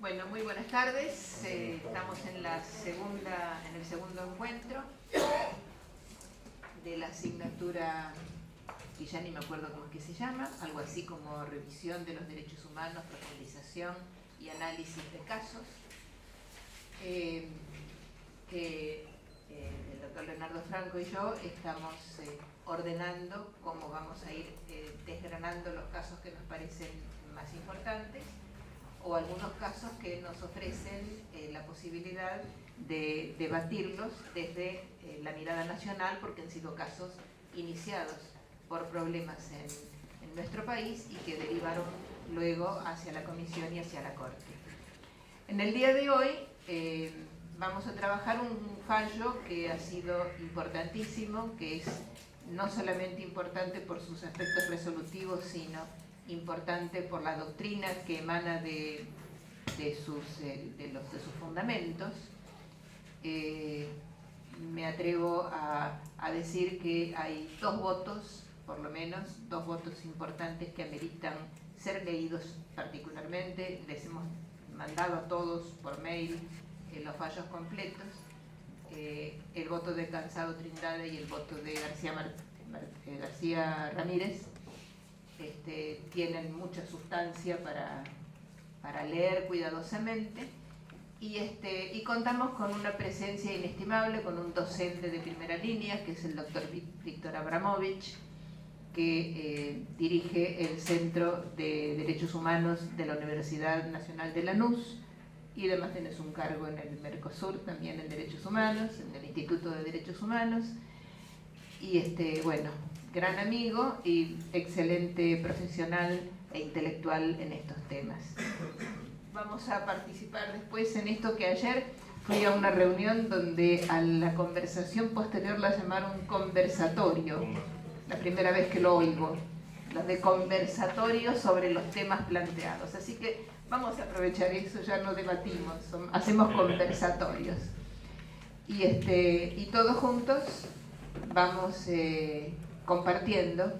Bueno, muy buenas tardes. Estamos en el segundo encuentro de la asignatura, que ya ni me acuerdo cómo es que se llama, algo así como Revisión de los Derechos Humanos, Profundización y Análisis de Casos, que el doctor Leonardo Franco y yo estamos ordenando cómo vamos a ir desgranando los casos que nos parecen más importantes, o algunos casos que nos ofrecen la posibilidad de debatirlos desde la mirada nacional, porque han sido casos iniciados por problemas en nuestro país y que derivaron luego hacia la Comisión y hacia la Corte. En el día de hoy vamos a trabajar un fallo que ha sido importantísimo, que es no solamente importante por sus aspectos resolutivos, sino importante por la doctrina que emana de sus fundamentos. Me atrevo a decir que hay dos votos, por lo menos, dos votos importantes que ameritan ser leídos particularmente. Les hemos mandado a todos por mail los fallos completos. El voto de Cansado Trindade y el voto de García Ramírez tienen mucha sustancia para leer cuidadosamente, y contamos con una presencia inestimable, con un docente de primera línea, que es el doctor Víctor Abramovich, que dirige el Centro de Derechos Humanos de la Universidad Nacional de Lanús, y además tenés un cargo en el Mercosur también en Derechos Humanos, en el Instituto de Derechos Humanos, y bueno, gran amigo y excelente profesional e intelectual en estos temas. Vamos a participar después en esto que ayer fui a una reunión donde a la conversación posterior la llamaron conversatorio, la primera vez que lo oigo, la de conversatorio sobre los temas planteados. Así que vamos a aprovechar eso, ya no debatimos, hacemos conversatorios. Y todos juntos vamos compartiendo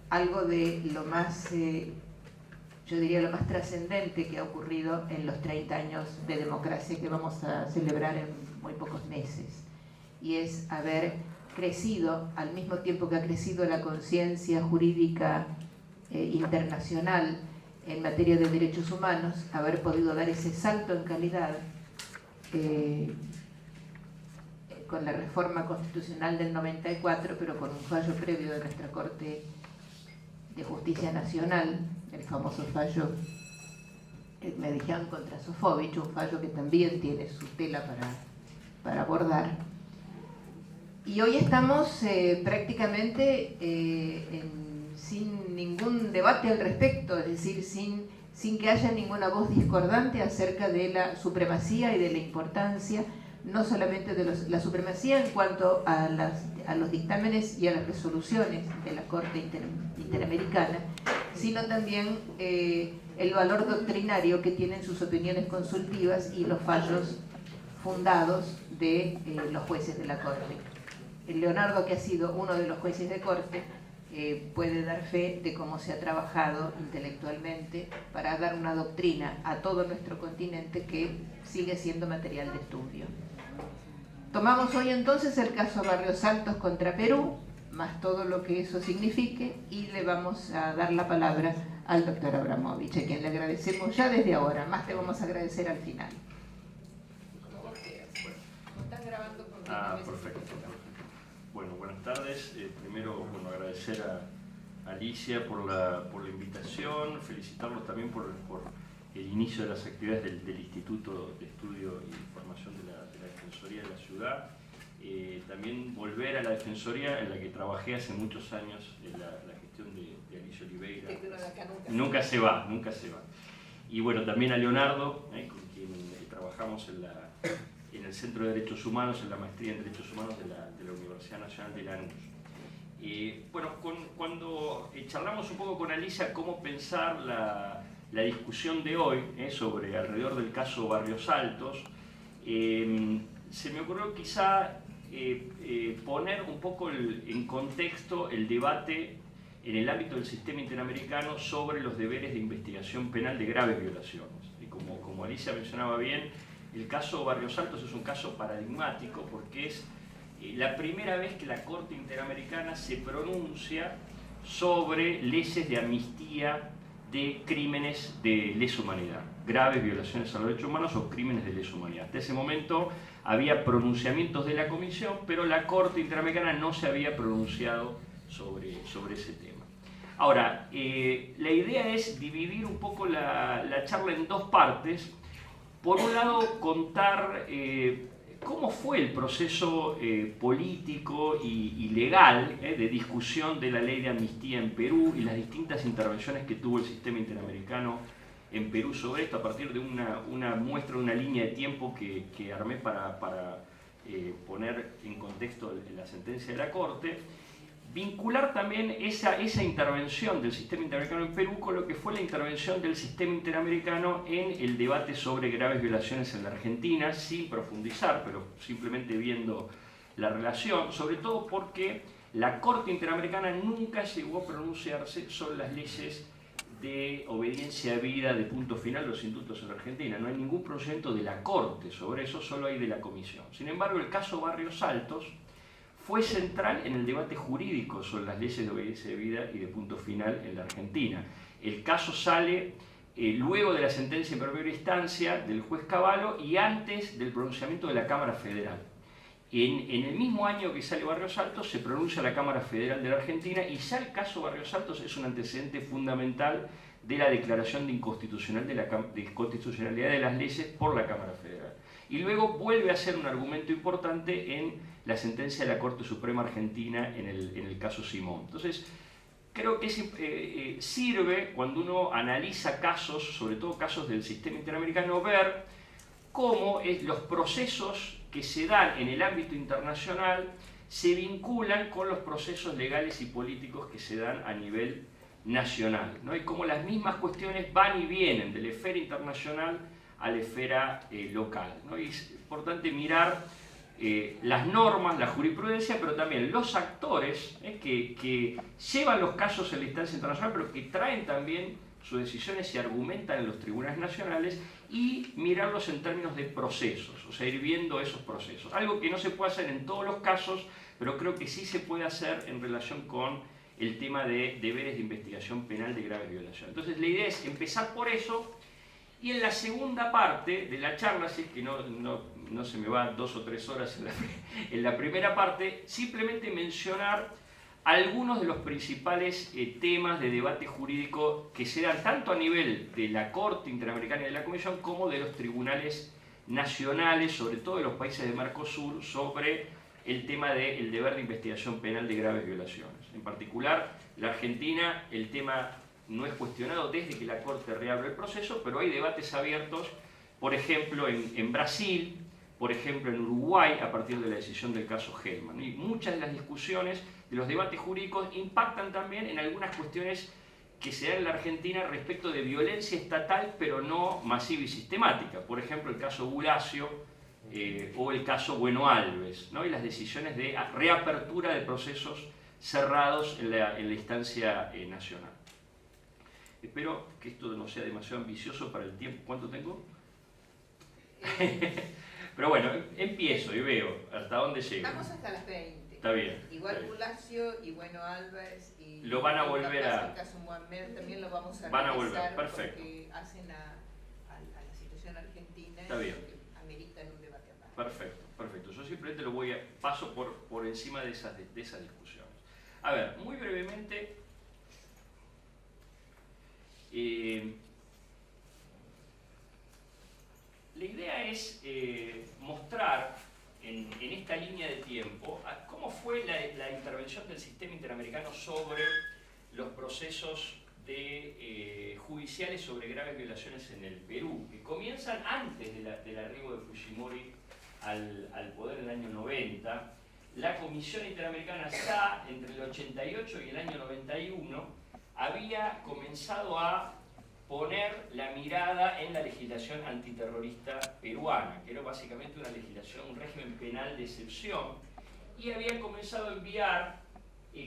algo de lo más, yo diría lo más trascendente que ha ocurrido en los 30 años de democracia que vamos a celebrar en muy pocos meses, y es haber crecido, al mismo tiempo que ha crecido la conciencia jurídica internacional en materia de derechos humanos, haber podido dar ese salto en calidad con la reforma constitucional del 94, pero con un fallo previo de nuestra Corte de Justicia Nacional, el famoso fallo Medellín contra Sofovich, un fallo que también tiene su tela para abordar. Y hoy estamos prácticamente sin ningún debate al respecto, es decir, sin que haya ninguna voz discordante acerca de la supremacía y de la importancia, no solamente de la supremacía en cuanto a los dictámenes y a las resoluciones de la Corte Interamericana, sino también el valor doctrinario que tienen sus opiniones consultivas y los fallos fundados de los jueces de la Corte. Leonardo, que ha sido uno de los jueces de Corte, puede dar fe de cómo se ha trabajado intelectualmente para dar una doctrina a todo nuestro continente que sigue siendo material de estudio. Tomamos hoy entonces el caso Barrios Altos contra Perú, más todo lo que eso signifique, y le vamos a dar la palabra al doctor Abramovich, a quien le agradecemos ya desde ahora, más te vamos a agradecer al final. ¿Están grabando? Perfecto. Bueno, buenas tardes. Primero, agradecer a Alicia por la invitación, felicitarlos también por el inicio de las actividades del Instituto de Estudio y Formación de la Defensoría de la Ciudad. También volver a la Defensoría en la que trabajé hace muchos años, en la gestión de Alicia Oliveira. Nunca se va. Y bueno, también a Leonardo, con quien trabajamos en el Centro de Derechos Humanos, en la maestría en Derechos Humanos de la Universidad Nacional de Lanús. Cuando charlamos un poco con Alicia cómo pensar la discusión de hoy sobre alrededor del caso Barrios Altos, se me ocurrió quizá poner un poco en contexto el debate en el ámbito del sistema interamericano sobre los deberes de investigación penal de graves violaciones. Y como como Alicia mencionaba bien, el caso Barrios Altos es un caso paradigmático porque es la primera vez que la Corte Interamericana se pronuncia sobre leyes de amnistía de crímenes de lesa humanidad, graves violaciones a los derechos humanos o crímenes de lesa humanidad. Hasta ese momento había pronunciamientos de la Comisión, pero la Corte Interamericana no se había pronunciado sobre ese tema. Ahora, la idea es dividir un poco la charla en dos partes. Por un lado, contar cómo fue el proceso político y legal de discusión de la ley de amnistía en Perú y las distintas intervenciones que tuvo el sistema interamericano en Perú sobre esto, a partir de una muestra, una línea de tiempo que armé para poner en contexto la sentencia de la Corte. Vincular también esa intervención del sistema interamericano en Perú con lo que fue la intervención del sistema interamericano en el debate sobre graves violaciones en la Argentina, sin profundizar, pero simplemente viendo la relación, sobre todo porque la Corte Interamericana nunca llegó a pronunciarse sobre las leyes de obediencia a vida de punto final los indultos en la Argentina. No hay ningún pronunciamiento de la Corte sobre eso, solo hay de la Comisión. Sin embargo, el caso Barrios Altos fue central en el debate jurídico sobre las leyes de obediencia de vida y de punto final en la Argentina. El caso sale luego de la sentencia en primera instancia del juez Cavallo y antes del pronunciamiento de la Cámara Federal. En el mismo año que sale Barrios Altos se pronuncia la Cámara Federal de la Argentina y ya el caso Barrios Altos es un antecedente fundamental de la declaración de inconstitucionalidad de las leyes por la Cámara Federal. Y luego vuelve a ser un argumento importante en la sentencia de la Corte Suprema Argentina en el caso Simón. Entonces, creo que sirve cuando uno analiza casos, sobre todo casos del sistema interamericano, ver cómo los procesos que se dan en el ámbito internacional se vinculan con los procesos legales y políticos que se dan a nivel nacional, ¿no? Y cómo las mismas cuestiones van y vienen de la esfera internacional a la esfera local, ¿no? Y es importante mirar las normas, la jurisprudencia, pero también los actores que llevan los casos en la instancia internacional, pero que traen también sus decisiones y argumentan en los tribunales nacionales, y mirarlos en términos de procesos, o sea, ir viendo esos procesos. Algo que no se puede hacer en todos los casos, pero creo que sí se puede hacer en relación con el tema de deberes de investigación penal de graves violaciones. Entonces la idea es empezar por eso, y en la segunda parte de la charla, si es que no se me va 2 o 3 horas en la primera parte, simplemente mencionar algunos de los principales temas de debate jurídico que se dan tanto a nivel de la Corte Interamericana y de la Comisión como de los tribunales nacionales, sobre todo de los países de Mercosur, sobre el tema del deber de investigación penal de graves violaciones. En particular, la Argentina, el tema no es cuestionado desde que la Corte reabre el proceso, pero hay debates abiertos, por ejemplo, en Brasil, por ejemplo, en Uruguay, a partir de la decisión del caso Hellman. Y muchas de las discusiones de los debates jurídicos impactan también en algunas cuestiones que se dan en la Argentina respecto de violencia estatal, pero no masiva y sistemática. Por ejemplo, el caso Bulacio o el caso Bueno Alves, ¿no? Y las decisiones de reapertura de procesos cerrados en la instancia nacional. Espero que esto no sea demasiado ambicioso para el tiempo. ¿Cuánto tengo? Pero bueno, empiezo y veo hasta dónde llego. Estamos hasta las 20. Está bien. Igual Bulacio y Bueno Alves y lo van a volver a... el caso Muammer también lo vamos a van a volver, perfecto. Porque hacen a la situación argentina. Está bien. Y ameritan un debate aparte. Perfecto, perfecto. Yo simplemente paso por encima de esas discusiones. A ver, muy brevemente, la idea es mostrar en esta línea de tiempo cómo fue la intervención del sistema interamericano sobre los procesos judiciales sobre graves violaciones en el Perú, que comienzan antes del arribo de Fujimori al poder en el año 90. La Comisión Interamericana ya entre el 88 y el año 91 había comenzado a poner la mirada en la legislación antiterrorista peruana, que era básicamente una legislación, un régimen penal de excepción, y había comenzado a enviar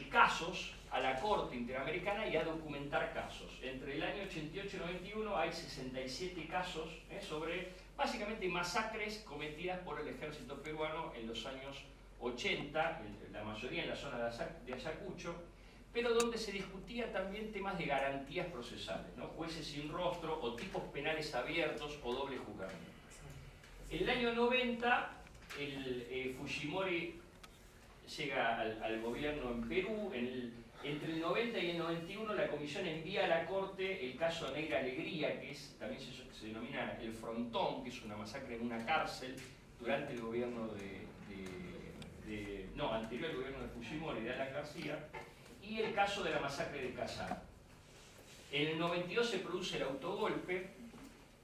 casos a la Corte Interamericana y a documentar casos. Entre el año 88 y 91 hay 67 casos sobre básicamente masacres cometidas por el ejército peruano en los años 80, la mayoría en la zona de Ayacucho, pero donde se discutía también temas de garantías procesales, ¿no? Jueces sin rostro o tipos penales abiertos o doble juzgamiento. En el año 90, Fujimori llega al gobierno en Perú. Entre el 90 y el 91 la comisión envía a la Corte el caso Negra Alegría, que también se denomina el Frontón, que es una masacre en una cárcel durante el gobierno anterior al gobierno de Fujimori, de Alan García, y el caso de la masacre de Cazar. En el 92 se produce el autogolpe.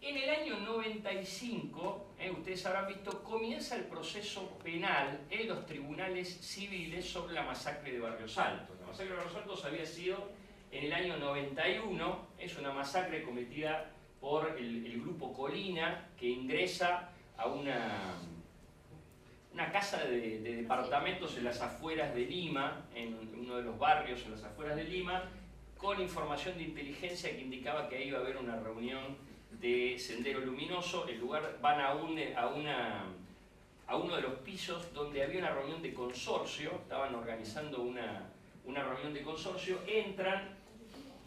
En el año 95, ustedes habrán visto, comienza el proceso penal en los tribunales civiles sobre la masacre de Barrios Altos. La masacre de Barrios Altos había sido en el año 91, es una masacre cometida por el grupo Colina, que ingresa a una casa de departamentos en las afueras de Lima, en uno de los barrios en las afueras de Lima, con información de inteligencia que indicaba que ahí iba a haber una reunión de Sendero Luminoso. El lugar van a uno de los pisos donde había una reunión de consorcio, estaban organizando una reunión de consorcio, entran,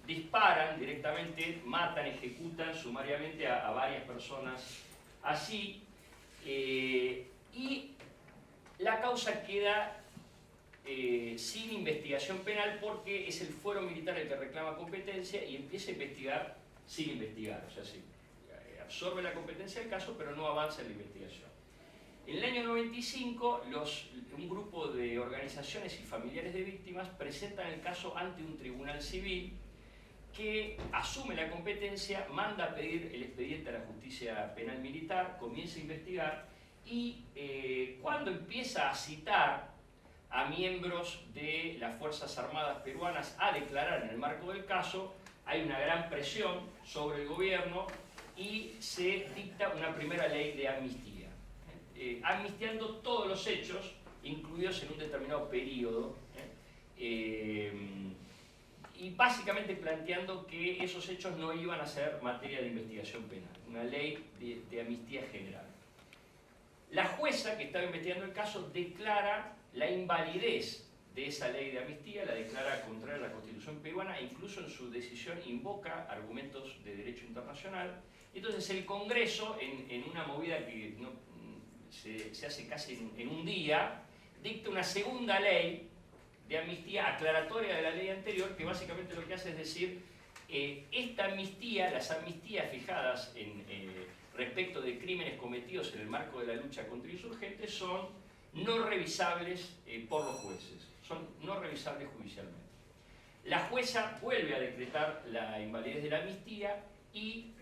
disparan directamente, matan, ejecutan sumariamente a varias personas así, y la causa queda sin investigación penal porque es el fuero militar el que reclama competencia y empieza a investigar sin investigar, o sea, sí, absorbe la competencia del caso pero no avanza en la investigación. En el año 95 un grupo de organizaciones y familiares de víctimas presentan el caso ante un tribunal civil que asume la competencia, manda a pedir el expediente a la justicia penal militar, comienza a investigar y cuando empieza a citar a miembros de las Fuerzas Armadas peruanas a declarar en el marco del caso, hay una gran presión sobre el gobierno y se dicta una primera ley de amnistía, amnistiando todos los hechos incluidos en un determinado periodo, y básicamente planteando que esos hechos no iban a ser materia de investigación penal, una ley de amnistía general. La jueza que estaba investigando el caso declara la invalidez de esa ley de amnistía, la declara contraria a la Constitución peruana e incluso en su decisión invoca argumentos de derecho internacional. Entonces el Congreso, en una movida que se hace casi en un día, dicta una segunda ley de amnistía aclaratoria de la ley anterior, que básicamente lo que hace es decir, esta amnistía, las amnistías fijadas respecto de crímenes cometidos en el marco de la lucha contra insurgentes son no revisables por los jueces, son no revisables judicialmente. La jueza vuelve a decretar la invalidez de la amnistía y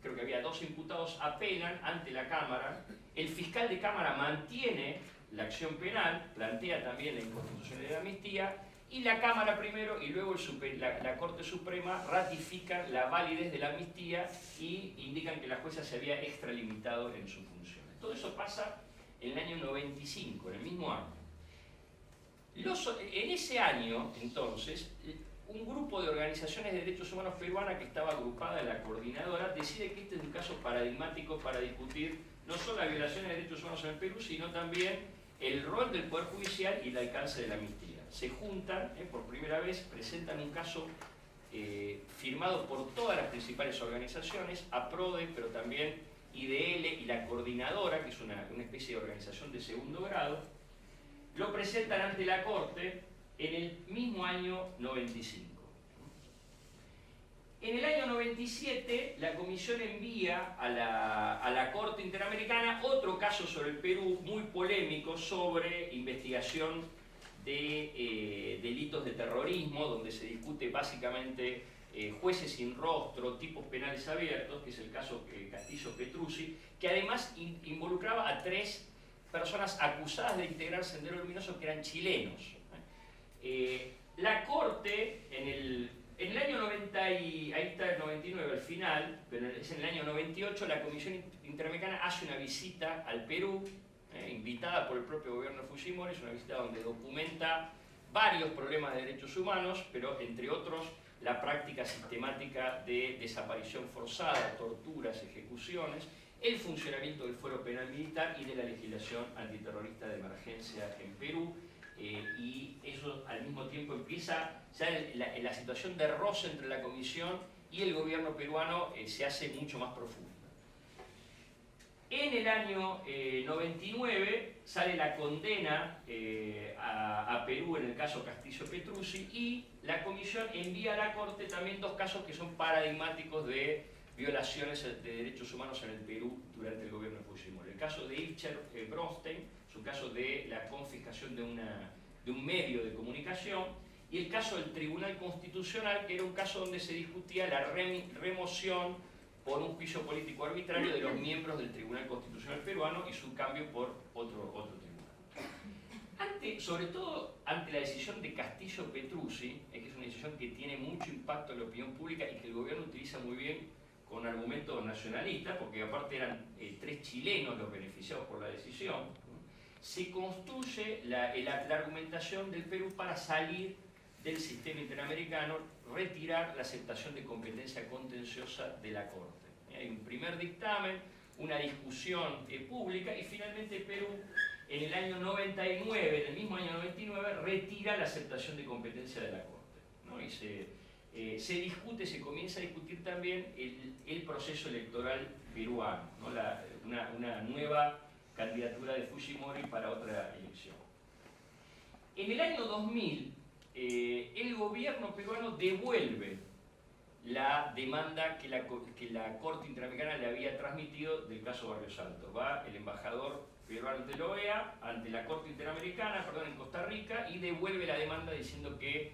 creo que había 2 imputados apelan ante la Cámara. El fiscal de Cámara mantiene la acción penal, plantea también la inconstitucionalidad de la amnistía, y la Cámara primero y luego la Corte Suprema ratifican la validez de la amnistía y indican que la jueza se había extralimitado en sus funciones. Todo eso pasa en el año 95, en el mismo año. En ese año, entonces, un grupo de organizaciones de derechos humanos peruanas que estaba agrupada en la coordinadora decide que este es un caso paradigmático para discutir no solo las violaciones de derechos humanos en el Perú, sino también el rol del Poder Judicial y el alcance de la amnistía. Se juntan, por primera vez, presentan un caso firmado por todas las principales organizaciones, APRODE, pero también IDL y la coordinadora, que es una especie de organización de segundo grado, lo presentan ante la Corte en el mismo año 95. En el año 97, la Comisión envía a la Corte Interamericana otro caso sobre el Perú, muy polémico, sobre investigación de delitos de terrorismo, donde se discute básicamente jueces sin rostro, tipos penales abiertos, que es el caso Castillo-Petrucci, que además involucraba a 3 personas acusadas de integrar Sendero Luminoso que eran chilenos. La Corte, en el año 90, ahí está el 99 al final, pero es en el año 98, la Comisión Interamericana hace una visita al Perú, invitada por el propio gobierno de Fujimori. Es una visita donde documenta varios problemas de derechos humanos, pero entre otros la práctica sistemática de desaparición forzada, torturas, ejecuciones, el funcionamiento del fuero penal militar y de la legislación antiterrorista de emergencia en Perú. Y eso al mismo tiempo empieza, ya la situación de roce entre la Comisión y el gobierno peruano se hace mucho más profunda. En el año 99 sale la condena a Perú en el caso Castillo-Petrucci, y la Comisión envía a la Corte también dos casos que son paradigmáticos de violaciones de derechos humanos en el Perú durante el gobierno de Fujimori. El caso de Ilcher Bronstein es un caso de la confiscación de un medio de comunicación, y el caso del Tribunal Constitucional, que era un caso donde se discutía la remoción por un juicio político arbitrario de los miembros del Tribunal Constitucional peruano y su cambio por otro tribunal. Sobre todo ante la decisión de Castillo-Petrucci, que es una decisión que tiene mucho impacto en la opinión pública y que el gobierno utiliza muy bien con argumentos nacionalistas, porque aparte eran 3 chilenos los beneficiados por la decisión, se construye la argumentación del Perú para salir del sistema interamericano, retirar la aceptación de competencia contenciosa de la Corte. Hay un primer dictamen, una discusión pública, y finalmente Perú en el año 99, en el mismo año 99, retira la aceptación de competencia de la Corte, ¿no? Y se discute, se comienza a discutir también el proceso electoral peruano, ¿no? Una nueva candidatura de Fujimori para otra elección. En el año 2000, el gobierno peruano devuelve la demanda que la Corte Interamericana le había transmitido del caso Barrios Altos. Va el embajador peruano ante la OEA, ante la Corte Interamericana, en Costa Rica, y devuelve la demanda diciendo que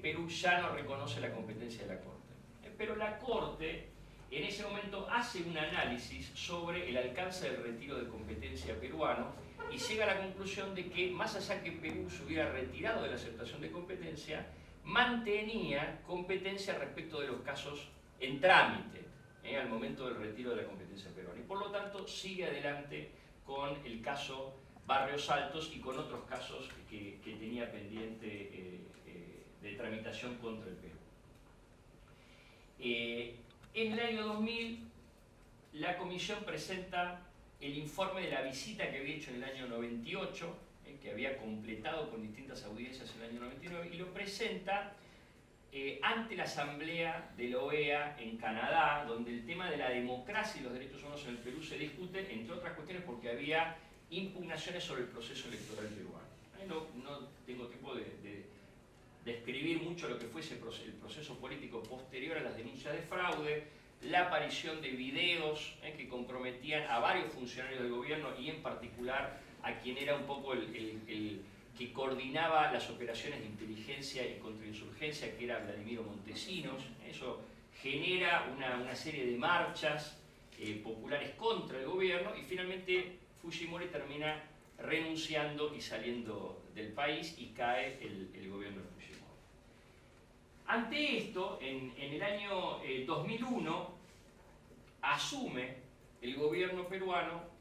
Perú ya no reconoce la competencia de la Corte. Pero la Corte en ese momento hace un análisis sobre el alcance del retiro de competencia peruano y llega a la conclusión de que, más allá que Perú se hubiera retirado de la aceptación de competencia, mantenía competencia respecto de los casos en trámite al momento del retiro de la competencia peruana. Y por lo tanto sigue adelante con el caso Barrios Altos y con otros casos que tenía pendiente de tramitación contra el Perú. En el año 2000, la Comisión presenta el informe de la visita que había hecho en el año 98, que había completado con distintas audiencias en el año 99, y lo presenta ante la Asamblea de la OEA en Canadá, donde el tema de la democracia y los derechos humanos en el Perú se discute, entre otras cuestiones porque había impugnaciones sobre el proceso electoral peruano. No tengo tiempo de describir mucho lo que fue el proceso político posterior a las denuncias de fraude, la aparición de videos que comprometían a varios funcionarios del gobierno y en particular a quien era un poco el que coordinaba las operaciones de inteligencia y contrainsurgencia, que era Vladimiro Montesinos. Eso genera una serie de marchas populares contra el gobierno, y finalmente Fujimori termina renunciando y saliendo del país, y cae el gobierno de Fujimori. Ante esto, en el año 2001, asume el gobierno peruano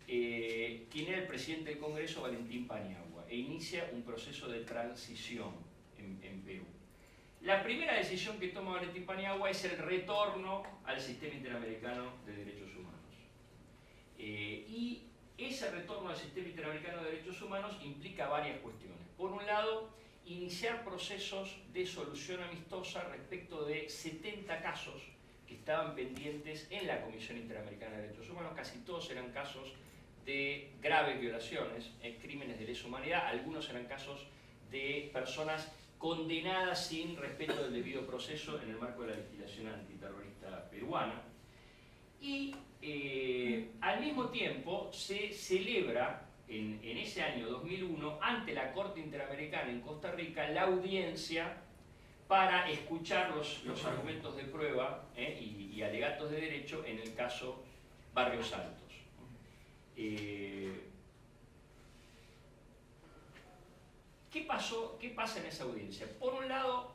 quien era el presidente del Congreso, Valentín Paniagua, e inicia un proceso de transición en Perú. La primera decisión que toma Valentín Paniagua es el retorno al sistema interamericano de derechos humanos. Y ese retorno al sistema interamericano de derechos humanos implica varias cuestiones. Por un lado, iniciar procesos de solución amistosa respecto de 70 casos que estaban pendientes en la Comisión Interamericana de Derechos Humanos. Casi todos eran casos de graves violaciones, crímenes de lesa humanidad. Algunos eran casos de personas condenadas sin respeto del debido proceso en el marco de la legislación antiterrorista peruana. Y al mismo tiempo se celebra en ese año 2001 ante la Corte Interamericana en Costa Rica la audiencia para escuchar los argumentos de prueba y alegatos de derecho en el caso Barrios Altos. ¿Qué pasa en esa audiencia? Por un lado,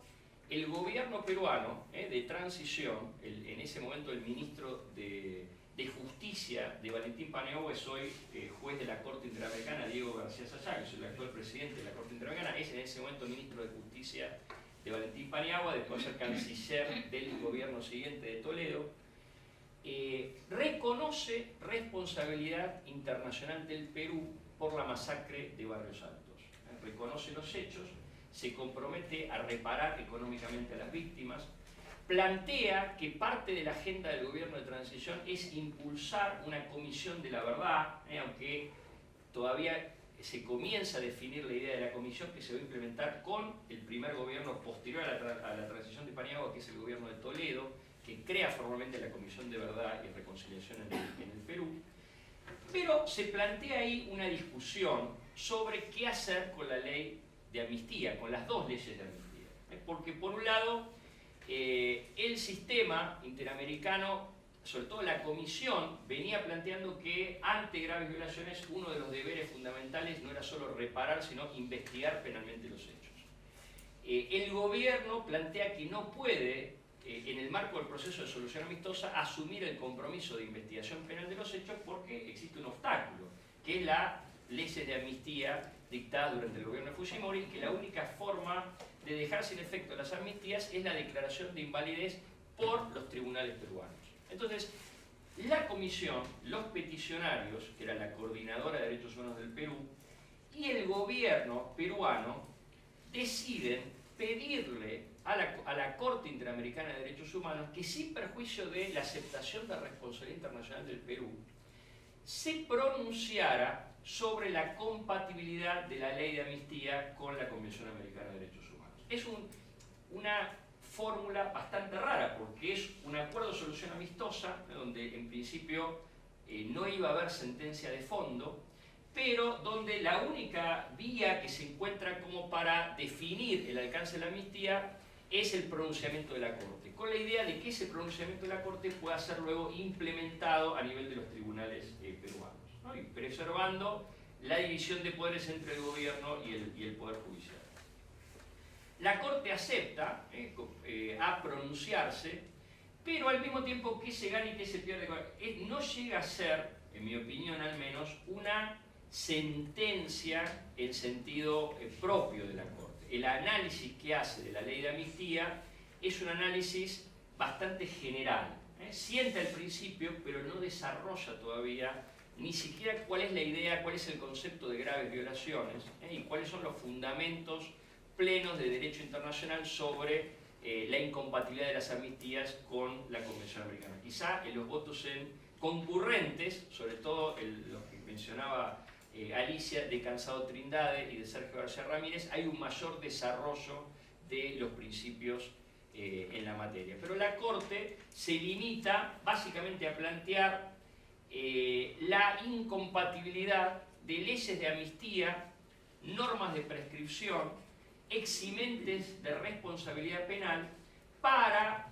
el gobierno peruano de transición, en ese momento el ministro de de Justicia de Valentín Paniagua es hoy juez de la Corte Interamericana, Diego García Sayá, que es el actual presidente de la Corte Interamericana, es en ese momento ministro de Justicia de Valentín Paniagua, después de ser canciller del gobierno siguiente de Toledo. Reconoce responsabilidad internacional del Perú por la masacre de Barrios Altos. Reconoce los hechos, se compromete a reparar económicamente a las víctimas, plantea que parte de la agenda del gobierno de transición es impulsar una comisión de la verdad, aunque todavía se comienza a definir la idea de la comisión que se va a implementar con el primer gobierno posterior a la transición de Paniagua, que es el gobierno de Toledo, que crea formalmente la Comisión de Verdad y Reconciliación en el Perú. Pero se plantea ahí una discusión sobre qué hacer con la ley de amnistía, con las dos leyes de amnistía. Porque por un lado, el sistema interamericano, sobre todo la Comisión, venía planteando que ante graves violaciones uno de los deberes fundamentales no era solo reparar, sino investigar penalmente los hechos. El gobierno plantea que no puede, en el marco del proceso de solución amistosa, asumir el compromiso de investigación penal de los hechos porque existe un obstáculo, que es la ley de amnistía dictada durante el gobierno de Fujimori, que la única forma de dejar sin efecto las amnistías es la declaración de invalidez por los tribunales peruanos. Entonces, la comisión, los peticionarios, que era la Coordinadora de Derechos Humanos del Perú, y el gobierno peruano deciden pedirle a la Corte Interamericana de Derechos Humanos que, sin perjuicio de la aceptación de responsabilidad internacional del Perú, se pronunciara sobre la compatibilidad de la ley de amnistía con la Convención Americana de Derechos Humanos. Es una fórmula bastante rara, porque es un acuerdo de solución amistosa, donde en principio no iba a haber sentencia de fondo, pero donde la única vía que se encuentra como para definir el alcance de la amnistía es el pronunciamiento de la Corte, con la idea de que ese pronunciamiento de la Corte pueda ser luego implementado a nivel de los tribunales peruanos, ¿no? Y preservando la división de poderes entre el gobierno y el Poder Judicial. La Corte acepta a pronunciarse, pero al mismo tiempo que se gana y que se pierde, no llega a ser, en mi opinión al menos, una sentencia en sentido propio de la Corte. El análisis que hace de la ley de amnistía es un análisis bastante general. Sienta el principio, pero no desarrolla todavía ni siquiera cuál es la idea, cuál es el concepto de graves violaciones y cuáles son los fundamentos plenos de derecho internacional sobre la incompatibilidad de las amnistías con la Convención Americana. Quizá en los votos concurrentes, sobre todo los que mencionaba Alicia, de Cansado Trindade y de Sergio García Ramírez, hay un mayor desarrollo de los principios en la materia. Pero la Corte se limita básicamente a plantear la incompatibilidad de leyes de amnistía, normas de prescripción, eximentes de responsabilidad penal para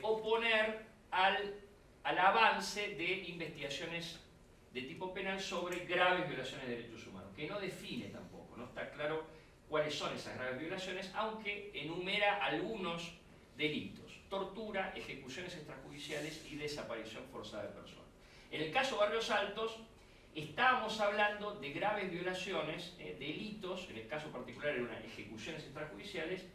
oponer al avance de investigaciones de tipo penal sobre graves violaciones de derechos humanos, que no define tampoco, no está claro cuáles son esas graves violaciones, aunque enumera algunos delitos: tortura, ejecuciones extrajudiciales y desaparición forzada de personas. En el caso Barrios Altos, estábamos hablando de graves violaciones, delitos, en el caso particular eran ejecuciones extrajudiciales,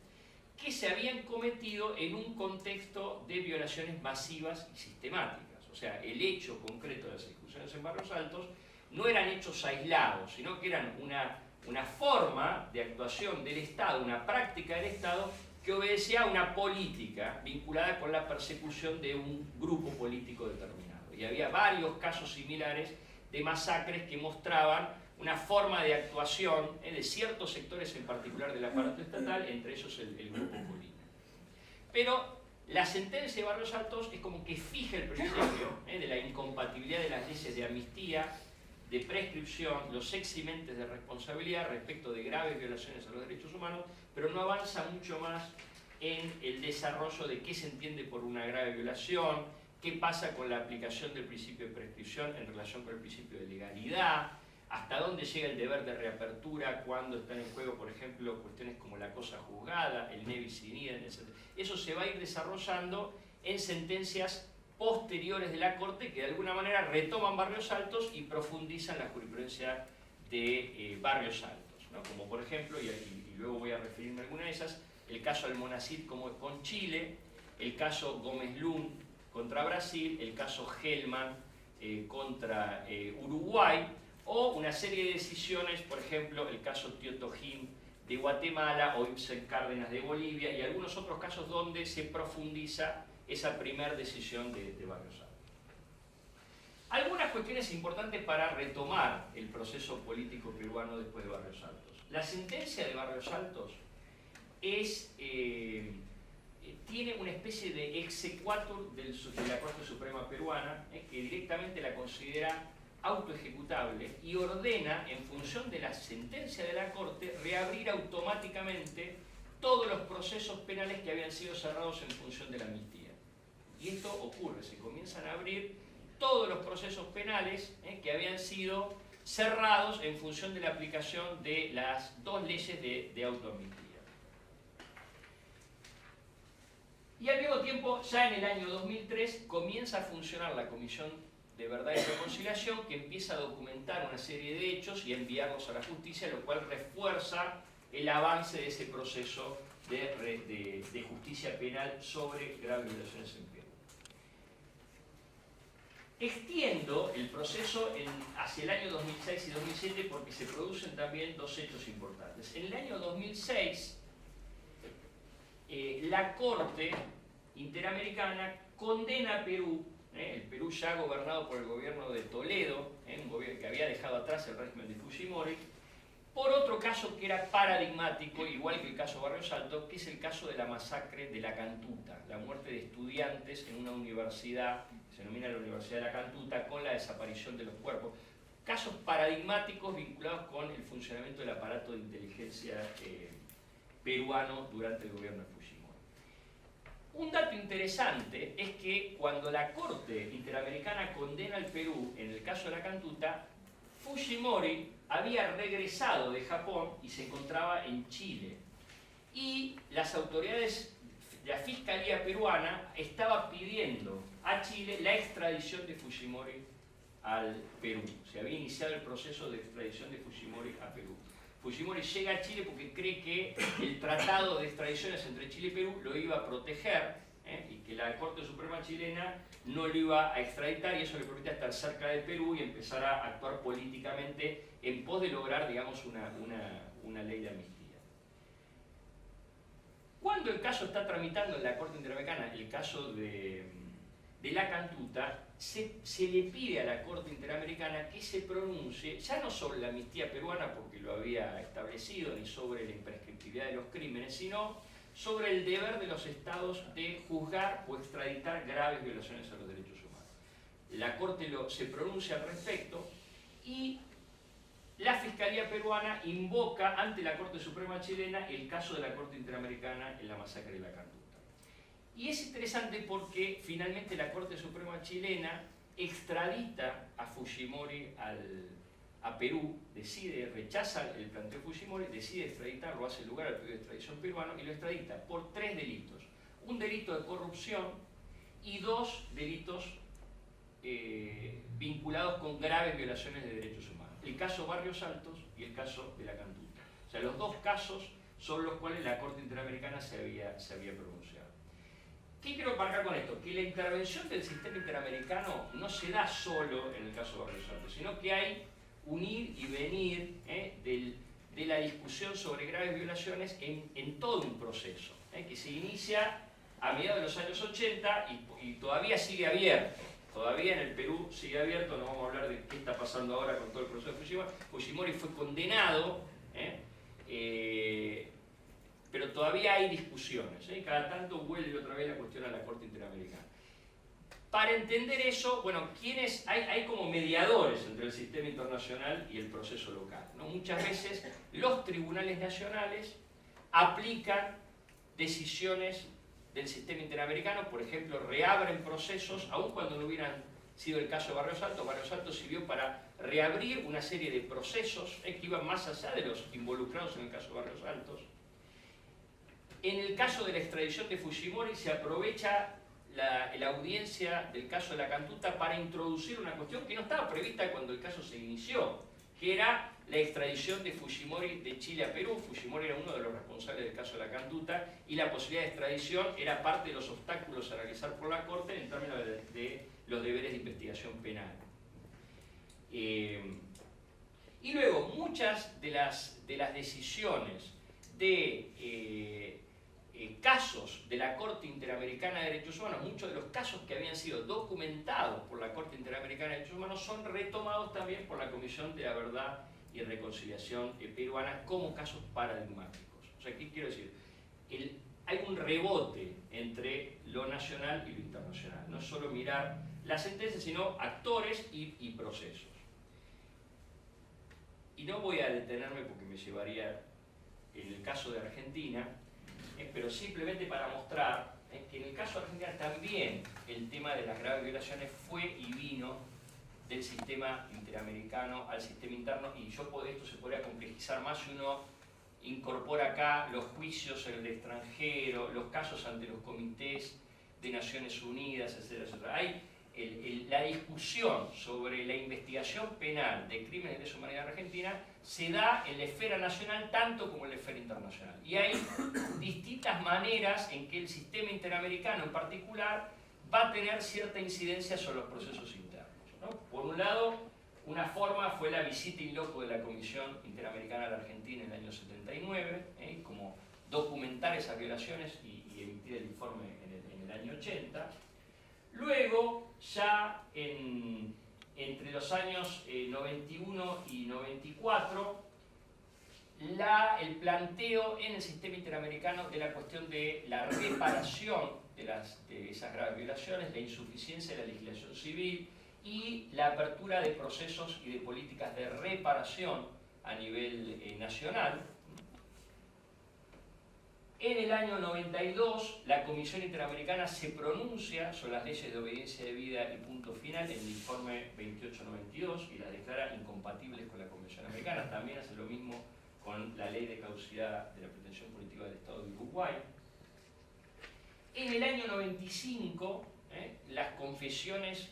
que se habían cometido en un contexto de violaciones masivas y sistemáticas. O sea, el hecho concreto de las ejecuciones en Barrios Altos no eran hechos aislados, sino que eran una forma de actuación del Estado, una práctica del Estado que obedecía a una política vinculada con la persecución de un grupo político determinado. Y había varios casos similares de masacres que mostraban una forma de actuación de ciertos sectores en particular del aparato estatal, entre ellos el grupo político. Pero la sentencia de Barrios Altos es como que fija el principio de la incompatibilidad de las leyes de amnistía, de prescripción, los eximentes de responsabilidad respecto de graves violaciones a los derechos humanos, pero no avanza mucho más en el desarrollo de qué se entiende por una grave violación, qué pasa con la aplicación del principio de prescripción en relación con el principio de legalidad, hasta dónde llega el deber de reapertura cuando están en juego, por ejemplo, cuestiones como la cosa juzgada, el ne bis in idem, etc. Eso se va a ir desarrollando en sentencias posteriores de la Corte que de alguna manera retoman Barrios Altos y profundizan la jurisprudencia de Barrios Altos, ¿no? Como por ejemplo, y luego voy a referirme a alguna de esas, el caso Almonacid con Chile, el caso Gómez Lund contra Brasil, el caso Hellman contra Uruguay, o una serie de decisiones, por ejemplo, el caso Tío Tojín de Guatemala o Ibsen Cárdenas de Bolivia y algunos otros casos donde se profundiza esa primera decisión de Barrios Altos. Algunas cuestiones importantes para retomar el proceso político peruano después de Barrios Altos. La sentencia de Barrios Altos tiene una especie de exequatur de la Corte Suprema Peruana, que directamente la considera autoejecutable y ordena, en función de la sentencia de la Corte, reabrir automáticamente todos los procesos penales que habían sido cerrados en función de la amnistía. Y esto ocurre, se comienzan a abrir todos los procesos penales que habían sido cerrados en función de la aplicación de las dos leyes de autoamnistía. Y al mismo tiempo, ya en el año 2003, comienza a funcionar la Comisión de Verdad y Reconciliación, que empieza a documentar una serie de hechos y a enviarlos a la justicia, lo cual refuerza el avance de ese proceso de justicia penal sobre graves violaciones en Perú. Extiendo el proceso hacia el año 2006 y 2007 porque se producen también dos hechos importantes. En el año 2006, la Corte Interamericana condena a Perú, el Perú ya gobernado por el gobierno de Toledo, un gobierno que había dejado atrás el régimen de Fujimori, por otro caso que era paradigmático, igual que el caso Barrios Altos, que es el caso de la masacre de La Cantuta, la muerte de estudiantes en una universidad, se denomina la Universidad de La Cantuta, con la desaparición de los cuerpos. Casos paradigmáticos vinculados con el funcionamiento del aparato de inteligencia peruano durante el gobierno de Fujimori. Un dato interesante es que cuando la Corte Interamericana condena al Perú en el caso de La Cantuta, Fujimori había regresado de Japón y se encontraba en Chile. Y las autoridades de la Fiscalía peruana estaba pidiendo a Chile la extradición de Fujimori al Perú. Se había iniciado el proceso de extradición de Fujimori a Perú. Fujimori llega a Chile porque cree que el tratado de extradiciones entre Chile y Perú lo iba a proteger y que la Corte Suprema chilena no lo iba a extraditar y eso le permitía estar cerca del Perú y empezar a actuar políticamente en pos de lograr, digamos, una ley de amnistía. Cuando el caso está tramitando en la Corte Interamericana, el caso de La Cantuta, se le pide a la Corte Interamericana que se pronuncie, ya no sobre la amnistía peruana, porque lo había establecido, ni sobre la imprescriptibilidad de los crímenes, sino sobre el deber de los estados de juzgar o extraditar graves violaciones a los derechos humanos. La Corte se pronuncia al respecto y la Fiscalía peruana invoca ante la Corte Suprema chilena el caso de la Corte Interamericana en la masacre de La Cantuta. Y es interesante porque finalmente la Corte Suprema chilena extradita a Fujimori a Perú, rechaza el planteo de Fujimori, decide extraditarlo, hace lugar al pedido de extradición peruano y lo extradita por 3 delitos. Un delito de corrupción y 2 delitos vinculados con graves violaciones de derechos humanos. El caso Barrios Altos y el caso de La Cantuta. O sea, los 2 casos son los cuales la Corte Interamericana se había pronunciado. ¿Qué quiero marcar con esto? Que la intervención del sistema interamericano no se da solo en el caso de Barrios Altos, sino que hay un ir y venir de la discusión sobre graves violaciones en todo un proceso, que se inicia a mediados de los años 80 y todavía sigue abierto. Todavía en el Perú sigue abierto, no vamos a hablar de qué está pasando ahora con todo el proceso de Fujimori. Fujimori fue condenado, pero todavía hay discusiones, cada tanto vuelve otra vez la cuestión a la Corte Interamericana. Para entender eso, bueno, hay como mediadores entre el sistema internacional y el proceso local, ¿no? Muchas veces los tribunales nacionales aplican decisiones del sistema interamericano, por ejemplo, reabren procesos, aun cuando no hubieran sido el caso de Barrios Altos. Barrios Altos sirvió para reabrir una serie de procesos que iban más allá de los involucrados en el caso de Barrios Altos. En el caso de la extradición de Fujimori se aprovecha la audiencia del caso de la Cantuta para introducir una cuestión que no estaba prevista cuando el caso se inició, que era la extradición de Fujimori de Chile a Perú. Fujimori era uno de los responsables del caso de la Cantuta y la posibilidad de extradición era parte de los obstáculos a realizar por la Corte en términos de los deberes de investigación penal. Y luego, muchas de las decisiones de casos de la Corte Interamericana de Derechos Humanos, muchos de los casos que habían sido documentados por la Corte Interamericana de Derechos Humanos son retomados también por la Comisión de la Verdad y Reconciliación peruana como casos paradigmáticos. O sea, ¿qué quiero decir? Hay un rebote entre lo nacional y lo internacional. No es solo mirar las sentencias, sino actores y procesos. Y no voy a detenerme porque me llevaría en el caso de Argentina, pero simplemente para mostrar que en el caso de Argentina también el tema de las graves violaciones fue y vino del sistema interamericano al sistema interno, y esto se podría complejizar más si uno incorpora acá los juicios en el extranjero, los casos ante los comités de Naciones Unidas, etcétera, etcétera. Hay la discusión sobre la investigación penal de crímenes de lesa humanidad en Argentina se da en la esfera nacional tanto como en la esfera internacional. Y hay distintas maneras en que el sistema interamericano en particular va a tener cierta incidencia sobre los procesos internos, ¿no? Por un lado, una forma fue la visita in loco de la Comisión Interamericana a la Argentina en el año 79, como documentar esas violaciones y emitir el informe en el año 80. Luego, ya entre los años 91 y 94, el planteo en el sistema interamericano de la cuestión de la reparación de esas graves violaciones, la insuficiencia de la legislación civil y la apertura de procesos y de políticas de reparación a nivel nacional. En el año 92, la Comisión Interamericana se pronuncia sobre las leyes de obediencia debida y punto final en el informe 2892 y las declara incompatibles con la Convención Americana. También hace lo mismo con la ley de caducidad de la pretensión política del Estado de Uruguay. En el año 95, las confesiones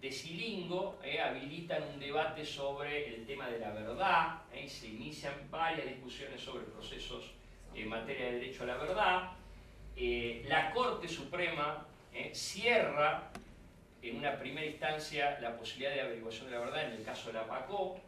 de Silingo habilitan un debate sobre el tema de la verdad, se inician varias discusiones sobre procesos en materia de derecho a la verdad. La Corte Suprema cierra en una primera instancia la posibilidad de averiguación de la verdad en el caso de la PACO,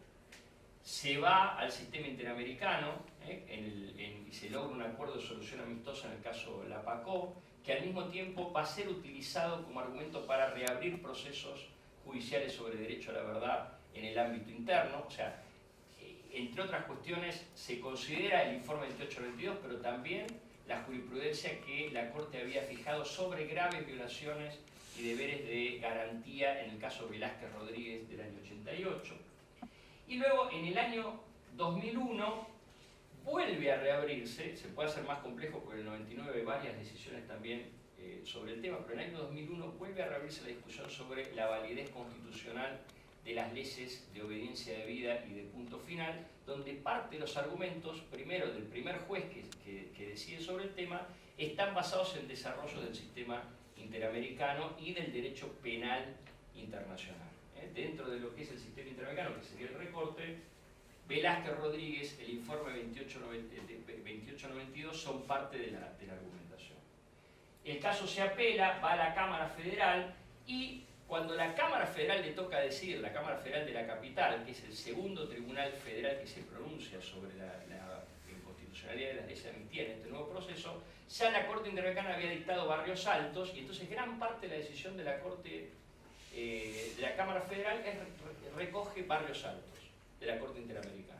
se va al sistema interamericano y se logra un acuerdo de solución amistosa en el caso de la PACO, que al mismo tiempo va a ser utilizado como argumento para reabrir procesos judiciales sobre derecho a la verdad en el ámbito interno. O sea, entre otras cuestiones, se considera el informe 2892, pero también la jurisprudencia que la Corte había fijado sobre graves violaciones y deberes de garantía en el caso Velázquez Rodríguez del año 88. Y luego, en el año 2001, vuelve a reabrirse, se puede hacer más complejo porque en el 99 hay varias decisiones también sobre el tema, pero en el año 2001 vuelve a reabrirse la discusión sobre la validez constitucional de las leyes de obediencia debida y de punto final, donde parte de los argumentos, primero del primer juez que decide sobre el tema, están basados en desarrollo del sistema interamericano y del derecho penal internacional. Dentro de lo que es el sistema interamericano, que sería el recorte, Velázquez Rodríguez, el informe 2892 son parte de la argumentación. El caso se apela, va a la Cámara Federal y cuando la Cámara Federal le toca decidir, la Cámara Federal de la Capital, que es el segundo tribunal federal que se pronuncia sobre la inconstitucionalidad de las leyes admitidas en este nuevo proceso, ya la Corte Interamericana había dictado Barrios Altos y entonces gran parte de la decisión de la Corte de la Cámara Federal recoge Barrios Altos de la Corte Interamericana,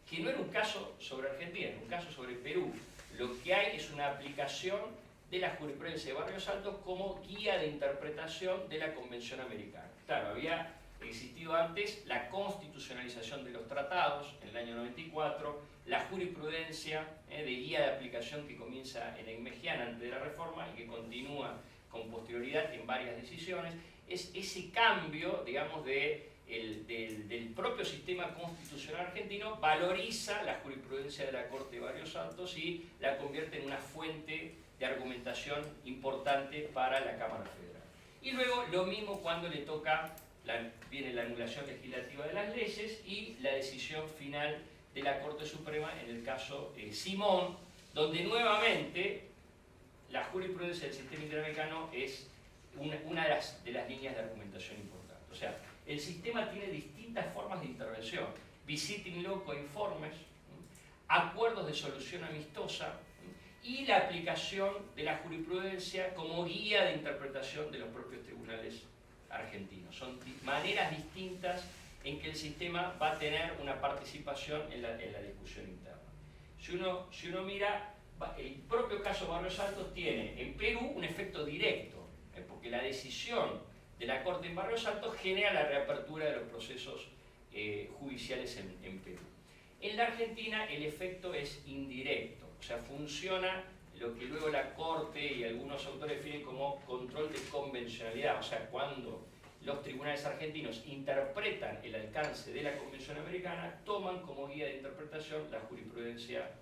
que no era un caso sobre Argentina, era un caso sobre Perú. Lo que hay es una aplicación de la jurisprudencia de Barrios Altos como guía de interpretación de la Convención Americana. Claro, había existido antes la constitucionalización de los tratados en el año 94, la jurisprudencia de guía de aplicación que comienza en Egmegian antes de la reforma y que continúa con posterioridad en varias decisiones. Es ese cambio, digamos, de del propio sistema constitucional argentino valoriza la jurisprudencia de la Corte de Barrios Altos y la convierte en una fuente de argumentación importante para la Cámara Federal. Y luego lo mismo cuando le toca, viene la anulación legislativa de las leyes y la decisión final de la Corte Suprema en el caso Simón, donde nuevamente la jurisprudencia del sistema interamericano es una de las líneas de argumentación importante. O sea, el sistema tiene distintas formas de intervención: visiting law, coinformes, acuerdos de solución amistosa y la aplicación de la jurisprudencia como guía de interpretación de los propios tribunales argentinos. Son maneras distintas en que el sistema va a tener una participación en la discusión interna. Si uno mira, el propio caso Barrios Altos tiene en Perú un efecto directo, porque la decisión de la Corte en Barrios Altos genera la reapertura de los procesos judiciales en Perú. En la Argentina el efecto es indirecto, o sea, funciona lo que luego la Corte y algunos autores definen como control de convencionalidad, o sea, cuando los tribunales argentinos interpretan el alcance de la Convención Americana, toman como guía de interpretación la jurisprudencia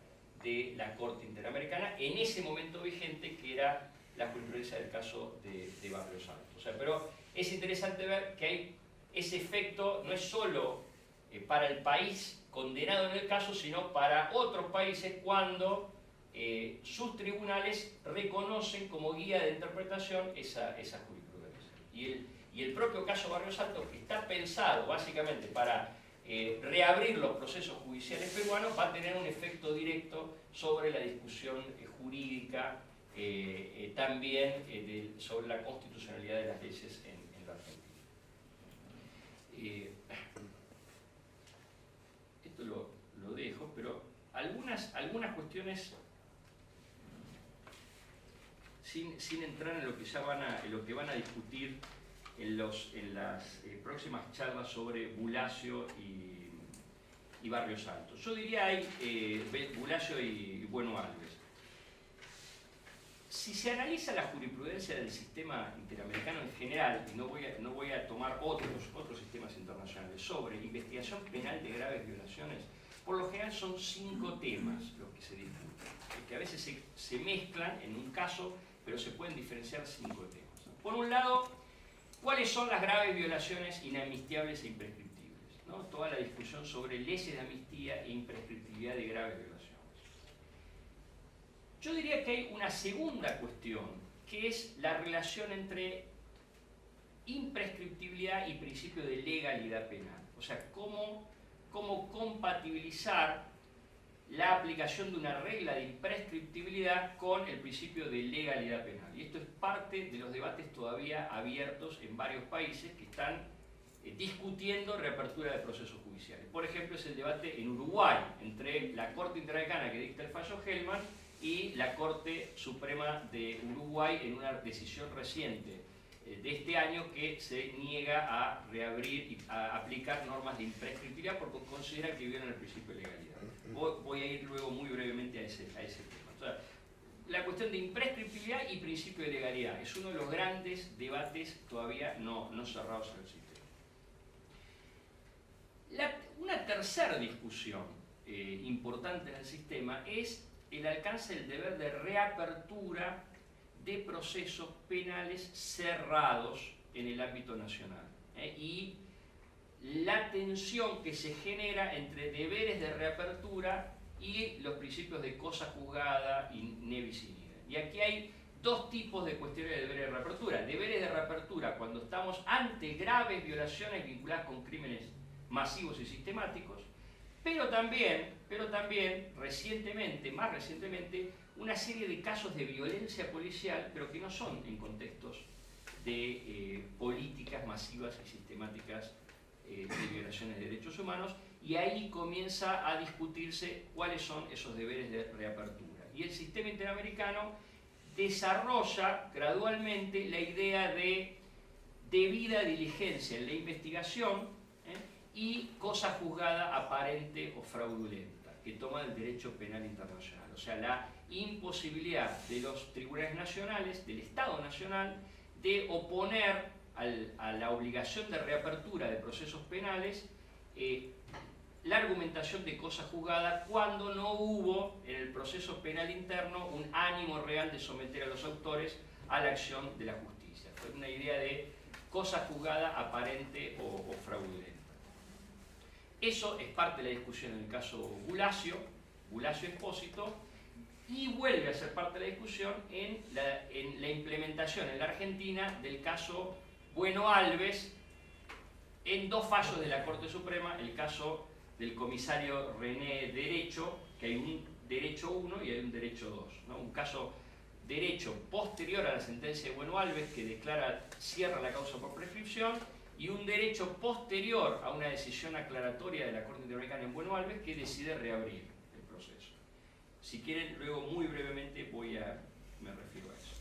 de la Corte Interamericana, en ese momento vigente, que era la jurisprudencia del caso de Barrios Altos. O sea, pero es interesante ver que hay ese efecto, no es solo para el país condenado en el caso, sino para otros países cuando sus tribunales reconocen como guía de interpretación esa jurisprudencia. Y el propio caso Barrios Altos, que está pensado básicamente para reabrir los procesos judiciales peruanos, va a tener un efecto directo sobre la discusión jurídica, también sobre la constitucionalidad de las leyes en la Argentina. Esto lo dejo, pero algunas cuestiones, sin entrar en lo que ya van a discutir en las próximas charlas sobre Bulacio y Barrios Altos. Yo diría Bulacio y Bueno Alves. Si se analiza la jurisprudencia del sistema interamericano en general, y no voy a tomar otros sistemas internacionales, sobre investigación penal de graves violaciones, por lo general son 5 temas los que se discuten, que a veces se mezclan en un caso, pero se pueden diferenciar 5 temas. Por un lado, ¿cuáles son las graves violaciones inamnistiables e imprescriptibles? ¿No? Toda la discusión sobre leyes de amnistía e imprescriptibilidad de graves violaciones. Yo diría que hay una segunda cuestión, que es la relación entre imprescriptibilidad y principio de legalidad penal. O sea, cómo compatibilizar la aplicación de una regla de imprescriptibilidad con el principio de legalidad penal. Y esto es parte de los debates todavía abiertos en varios países que están discutiendo reapertura de procesos judiciales. Por ejemplo, es el debate en Uruguay entre la Corte Interamericana que dicta el fallo Hellman y la Corte Suprema de Uruguay en una decisión reciente de este año que se niega a reabrir y a aplicar normas de imprescriptibilidad porque considera que violan el principio de legalidad. Voy a ir luego muy brevemente a ese tema. O sea, la cuestión de imprescriptibilidad y principio de legalidad es uno de los grandes debates todavía no cerrados en el sistema. Una tercera discusión importante en el sistema es el alcance del deber de reapertura de procesos penales cerrados en el ámbito nacional y la tensión que se genera entre deberes de reapertura y los principios de cosa juzgada y ne bis in idem. Y aquí hay 2 tipos de cuestiones de deberes de reapertura. Deberes de reapertura cuando estamos ante graves violaciones vinculadas con crímenes masivos y sistemáticos, pero también más recientemente, una serie de casos de violencia policial, pero que no son en contextos de políticas masivas y sistemáticas de violaciones de derechos humanos, y ahí comienza a discutirse cuáles son esos deberes de reapertura. Y el sistema interamericano desarrolla gradualmente la idea de debida diligencia en la investigación y cosa juzgada aparente o fraudulenta, que toma del derecho penal internacional. O sea, la imposibilidad de los tribunales nacionales, del Estado nacional, de oponer a la obligación de reapertura de procesos penales la argumentación de cosa juzgada cuando no hubo en el proceso penal interno un ánimo real de someter a los autores a la acción de la justicia. Fue una idea de cosa juzgada aparente o fraudulenta. Eso es parte de la discusión en el caso Bulacio Expósito, y vuelve a ser parte de la discusión en la implementación en la Argentina del caso Bueno Alves en dos fallos de la Corte Suprema, el caso del comisario René Derecho, que hay un derecho 1 y hay un derecho 2, ¿no? Un caso derecho posterior a la sentencia de Bueno Alves, que cierra la causa por prescripción, y un derecho posterior a una decisión aclaratoria de la Corte Interamericana en Bueno Alves, que decide reabrir el proceso. Si quieren, luego muy brevemente me refiero a eso.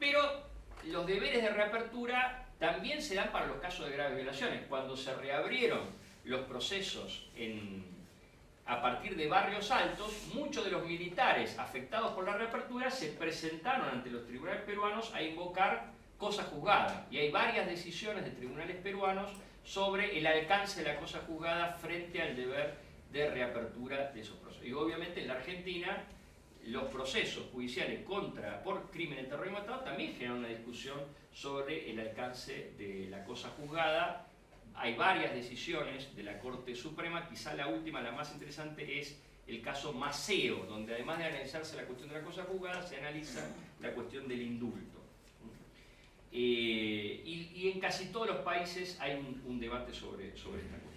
Pero los deberes de reapertura también se dan para los casos de graves violaciones. Cuando se reabrieron los procesos a partir de Barrios Altos, muchos de los militares afectados por la reapertura se presentaron ante los tribunales peruanos a invocar cosa juzgada. Y hay varias decisiones de tribunales peruanos sobre el alcance de la cosa juzgada frente al deber de reapertura de esos procesos. Y obviamente en la Argentina los procesos judiciales por crimen de terrorismo de Estado también generan una discusión sobre el alcance de la cosa juzgada. Hay varias decisiones de la Corte Suprema, quizá la última, la más interesante, es el caso Maceo, donde además de analizarse la cuestión de la cosa juzgada, se analiza la cuestión del indulto. Y en casi todos los países hay un debate sobre esta cuestión.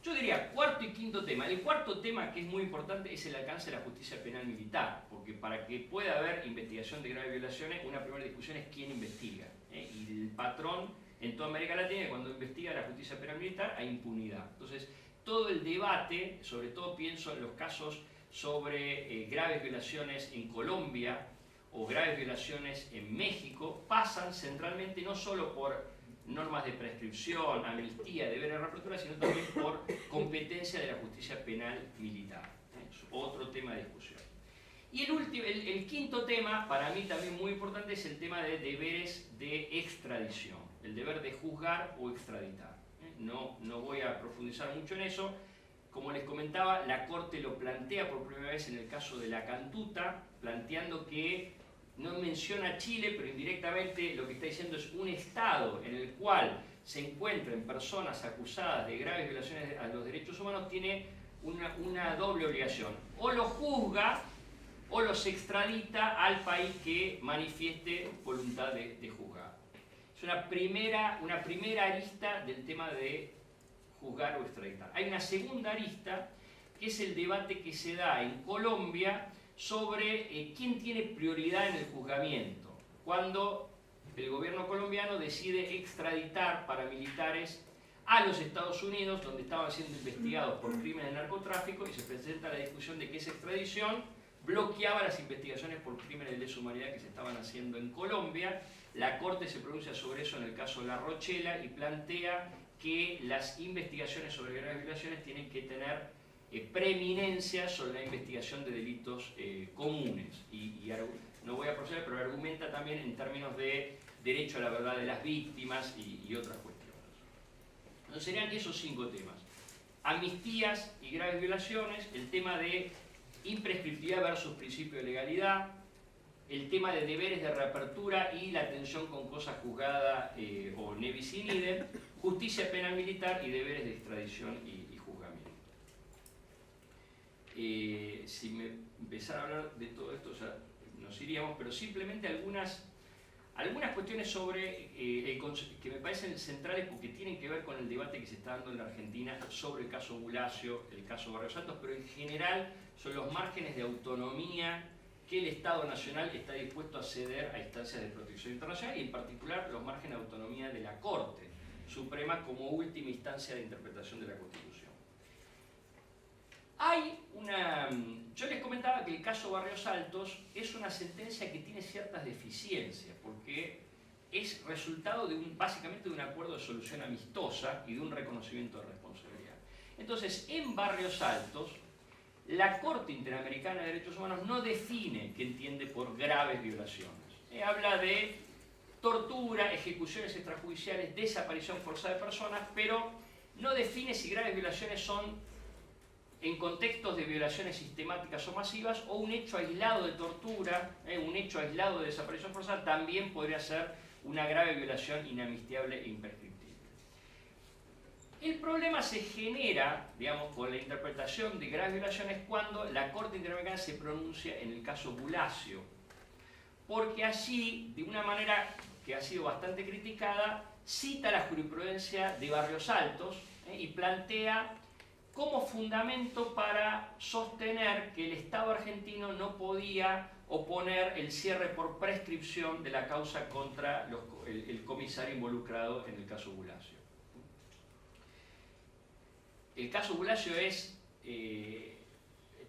Yo diría, cuarto y quinto tema. El cuarto tema, que es muy importante, es el alcance de la justicia penal militar, porque para que pueda haber investigación de graves violaciones, una primera discusión es quién investiga. Y el patrón en toda América Latina, cuando investiga la justicia penal militar, hay impunidad. Entonces, todo el debate, sobre todo pienso en los casos sobre graves violaciones en Colombia o graves violaciones en México, pasan centralmente no solo por normas de prescripción, amnistía, deber de reapertura, sino también por competencia de la justicia penal militar. Es otro tema de discusión. Y el quinto tema, para mí también muy importante, es el tema de deberes de extradición, el deber de juzgar o extraditar. No voy a profundizar mucho en eso. Como les comentaba, la Corte lo plantea por primera vez en el caso de la Cantuta, planteando que no menciona a Chile, pero indirectamente lo que está diciendo es un Estado en el cual se encuentran personas acusadas de graves violaciones a los derechos humanos, tiene una doble obligación. O lo juzga o los extradita al país que manifieste voluntad de juzgar. Es una primera arista del tema de juzgar o extraditar. Hay una segunda arista, que es el debate que se da en Colombia sobre quién tiene prioridad en el juzgamiento, cuando el gobierno colombiano decide extraditar paramilitares a los Estados Unidos, donde estaban siendo investigados por crímenes de narcotráfico, y se presenta la discusión de que esa extradición bloqueaba las investigaciones por crímenes de lesa humanidad que se estaban haciendo en Colombia. La Corte se pronuncia sobre eso en el caso La Rochela y plantea que las investigaciones sobre graves violaciones tienen que tener preeminencia sobre la investigación de delitos comunes. No voy a proceder, pero argumenta también en términos de derecho a la verdad de las víctimas y otras cuestiones. Entonces serían esos 5 temas: amnistías y graves violaciones, el tema de imprescriptibilidad versus principio de legalidad, el tema de deberes de reapertura y la atención con cosa juzgada o ne bis in idem, justicia penal militar y deberes de extradición y juzgamiento. Si me empezara a hablar de todo esto ya nos iríamos, pero simplemente algunas cuestiones sobre que me parecen centrales porque tienen que ver con el debate que se está dando en la Argentina sobre el caso Bulacio, el caso Barrios Altos, pero en general son los márgenes de autonomía que el Estado Nacional está dispuesto a ceder a instancias de protección internacional, y en particular los márgenes de autonomía de la Corte Suprema como última instancia de interpretación de la Constitución. Yo les comentaba que el caso Barrios Altos es una sentencia que tiene ciertas deficiencias, porque es resultado básicamente de un acuerdo de solución amistosa y de un reconocimiento de responsabilidad. Entonces, en Barrios Altos, la Corte Interamericana de Derechos Humanos no define qué entiende por graves violaciones. Habla de tortura, ejecuciones extrajudiciales, desaparición forzada de personas, pero no define si graves violaciones son en contextos de violaciones sistemáticas o masivas, o un hecho aislado de tortura, un hecho aislado de desaparición forzada también podría ser una grave violación inamnistiable e imprescriptible. El problema se genera, digamos, por la interpretación de graves violaciones cuando la Corte Interamericana se pronuncia en el caso Bulacio, porque allí, de una manera que ha sido bastante criticada, cita la jurisprudencia de Barrios Altos y plantea como fundamento para sostener que el Estado argentino no podía oponer el cierre por prescripción de la causa contra el comisario involucrado en el caso Bulacio. El caso Bulacio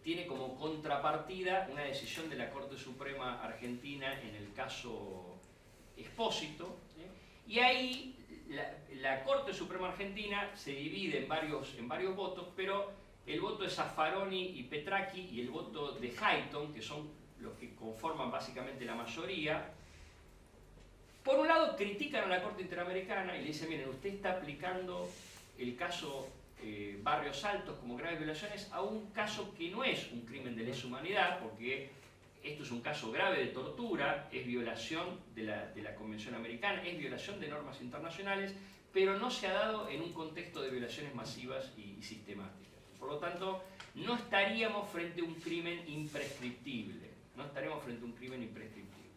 tiene como contrapartida una decisión de la Corte Suprema Argentina en el caso Expósito, y ahí la Corte Suprema Argentina se divide en varios votos, pero el voto de Zaffaroni y Petracchi y el voto de Hayton, que son los que conforman básicamente la mayoría, por un lado critican a la Corte Interamericana y le dicen, miren, usted está aplicando el caso Barrios Altos como graves violaciones a un caso que no es un crimen de lesa humanidad, porque esto es un caso grave de tortura, es violación de la Convención Americana, es violación de normas internacionales, pero no se ha dado en un contexto de violaciones masivas y sistemáticas. Por lo tanto, no estaríamos frente a un crimen imprescriptible. No estaríamos frente a un crimen imprescriptible.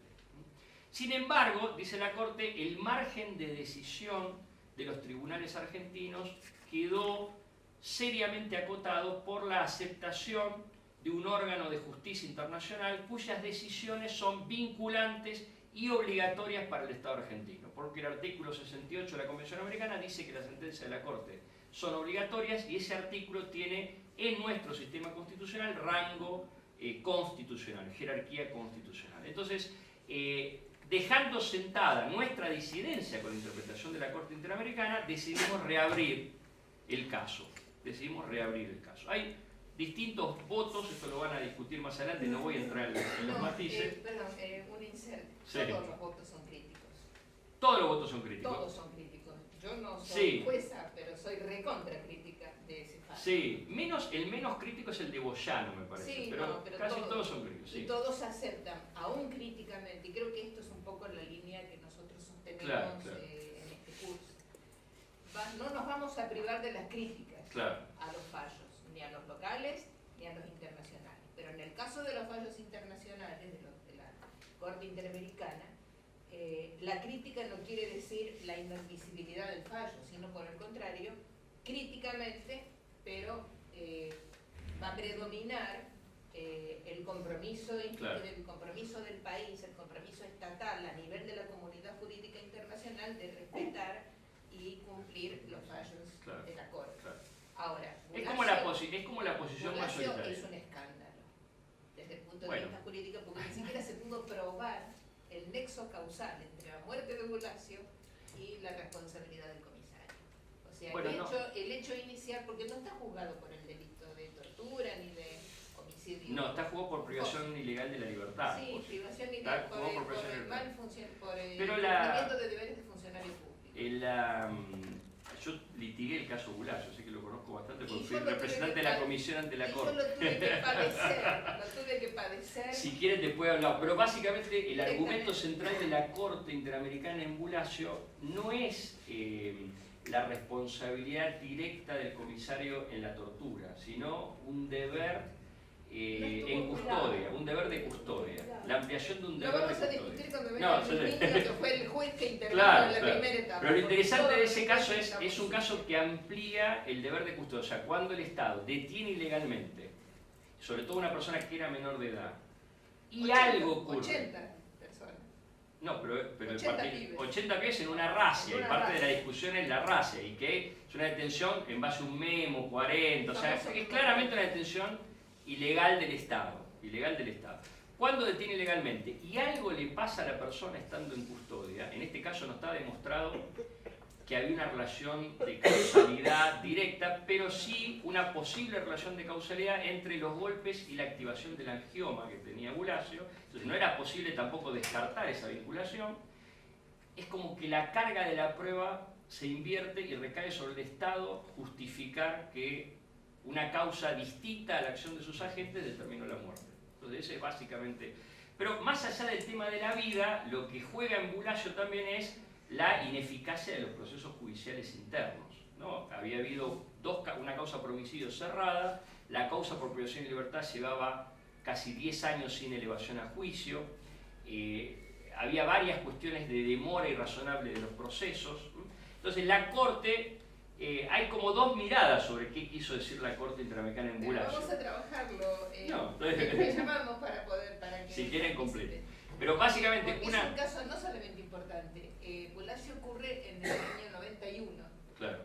Sin embargo, dice la Corte, el margen de decisión de los tribunales argentinos quedó seriamente acotado por la aceptación de un órgano de justicia internacional cuyas decisiones son vinculantes y obligatorias para el Estado argentino, porque el artículo 68 de la Convención Americana dice que las sentencias de la Corte son obligatorias y ese artículo tiene en nuestro sistema constitucional rango constitucional, jerarquía constitucional. Entonces, dejando sentada nuestra disidencia con la interpretación de la Corte Interamericana, decidimos reabrir el caso. Hay distintos votos, esto lo van a discutir más adelante, no voy a entrar en los matices. Perdón, un inserto. Sí. Todos los votos son críticos. Todos los votos son críticos. Todos son críticos. Yo no soy jueza, pero soy recontra crítica de ese fallo. Sí, el menos crítico es el de Boyano, me parece, Sí, pero casi todos son críticos. Sí. Y todos aceptan, aún críticamente, y creo que esto es un poco la línea que nosotros sostenemos Claro. En este curso. No nos vamos a privar de las críticas a los fallos, ni a los locales ni a los internacionales. Pero en el caso de los fallos internacionales, de la Corte Interamericana, la crítica no quiere decir la inadmisibilidad del fallo, sino por el contrario, críticamente, pero va a predominar el compromiso del país, el compromiso estatal a nivel de la comunidad jurídica internacional de respetar y cumplir los fallos de la Corte. Ahora, Es como la posición Bulacio mayoritaria. es un escándalo desde el punto de vista jurídico, porque ni siquiera se pudo probar el nexo causal entre la muerte de Bulacio y la responsabilidad del comisario. O sea, el hecho inicial, porque no está juzgado por el delito de tortura ni de homicidio. No, está jugado por privación ilegal de la libertad. Sí, privación ilegal por el mal cumplimiento de deberes de funcionario público. Yo litigué el caso Bulacio, sé que lo conozco bastante porque fui representante de la comisión ante la Corte. Yo lo tuve que padecer. Si quieren te puedo hablar, pero básicamente el argumento central de la Corte Interamericana en Bulacio no es la responsabilidad directa del comisario en la tortura, sino un deber en custodia, un deber de custodia, la ampliación de un deber de custodia. No vamos a discutir cuando venga el ministro, que fue el juez que intervino en la primera etapa. Pero lo interesante de ese caso es un caso que amplía el deber de custodia, o sea, cuando el Estado detiene ilegalmente, sobre todo una persona que era menor de edad, y algo ocurre. 80 personas. No, pero 80 pibes en una racia, y parte de la discusión es la racia, y que es una detención en base a un memo, 40, o sea, es claramente una detención ilegal del Estado. Cuando detiene ilegalmente y algo le pasa a la persona estando en custodia, en este caso no está demostrado que había una relación de causalidad directa, pero sí una posible relación de causalidad entre los golpes y la activación del angioma que tenía Bulacio. Entonces no era posible tampoco descartar esa vinculación. es como que la carga de la prueba se invierte y recae sobre el Estado justificar que una causa distinta a la acción de sus agentes determinó la muerte. Entonces ese es básicamente... Pero más allá del tema de la vida, lo que juega en Bulacio también es la ineficacia de los procesos judiciales internos, ¿no? Había habido una causa por homicidio cerrada, la causa por privación de libertad llevaba casi 10 años sin elevación a juicio, había varias cuestiones de demora irrazonable de los procesos. Entonces la Corte, hay como dos miradas sobre qué quiso decir la Corte Interamericana en Bulacio. Vamos a trabajarlo. No, te llamamos para que... Si quieren completo. Pero básicamente porque es un caso no solamente importante. Bulacio ocurre en el año 91. Claro.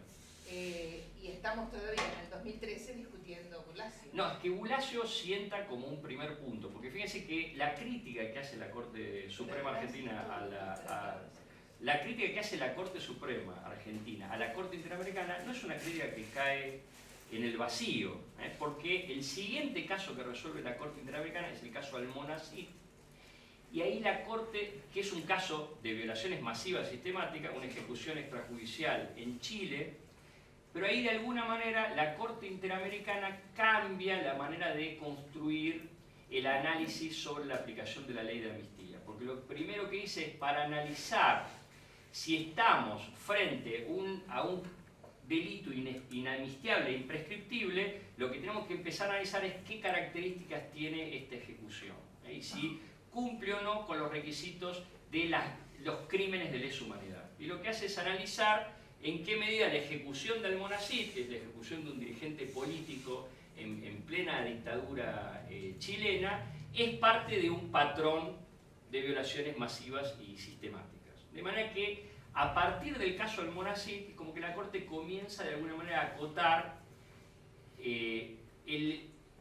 Y estamos todavía en el 2013 discutiendo Bulacio. No, es que Bulacio sienta como un primer punto, porque fíjense que la crítica que hace la Corte Suprema Argentina la crítica que hace la Corte Suprema Argentina a la Corte Interamericana no es una crítica que cae en el vacío, porque el siguiente caso que resuelve la Corte Interamericana es el caso Almonacid, y ahí la Corte, que es un caso de violaciones masivas sistemáticas, una ejecución extrajudicial en Chile, pero ahí de alguna manera la Corte Interamericana cambia la manera de construir el análisis sobre la aplicación de la ley de amnistía, porque lo primero que dice es, para analizar si estamos frente a un delito inamnistiable e imprescriptible, lo que tenemos que empezar a analizar es qué características tiene esta ejecución, y si cumple o no con los requisitos de los crímenes de lesa humanidad. Y lo que hace es analizar en qué medida la ejecución de Almonacid, que es la ejecución de un dirigente político en plena dictadura chilena, es parte de un patrón de violaciones masivas y sistemáticas. De manera que a partir del caso Almonacid, como que la Corte comienza de alguna manera a acotar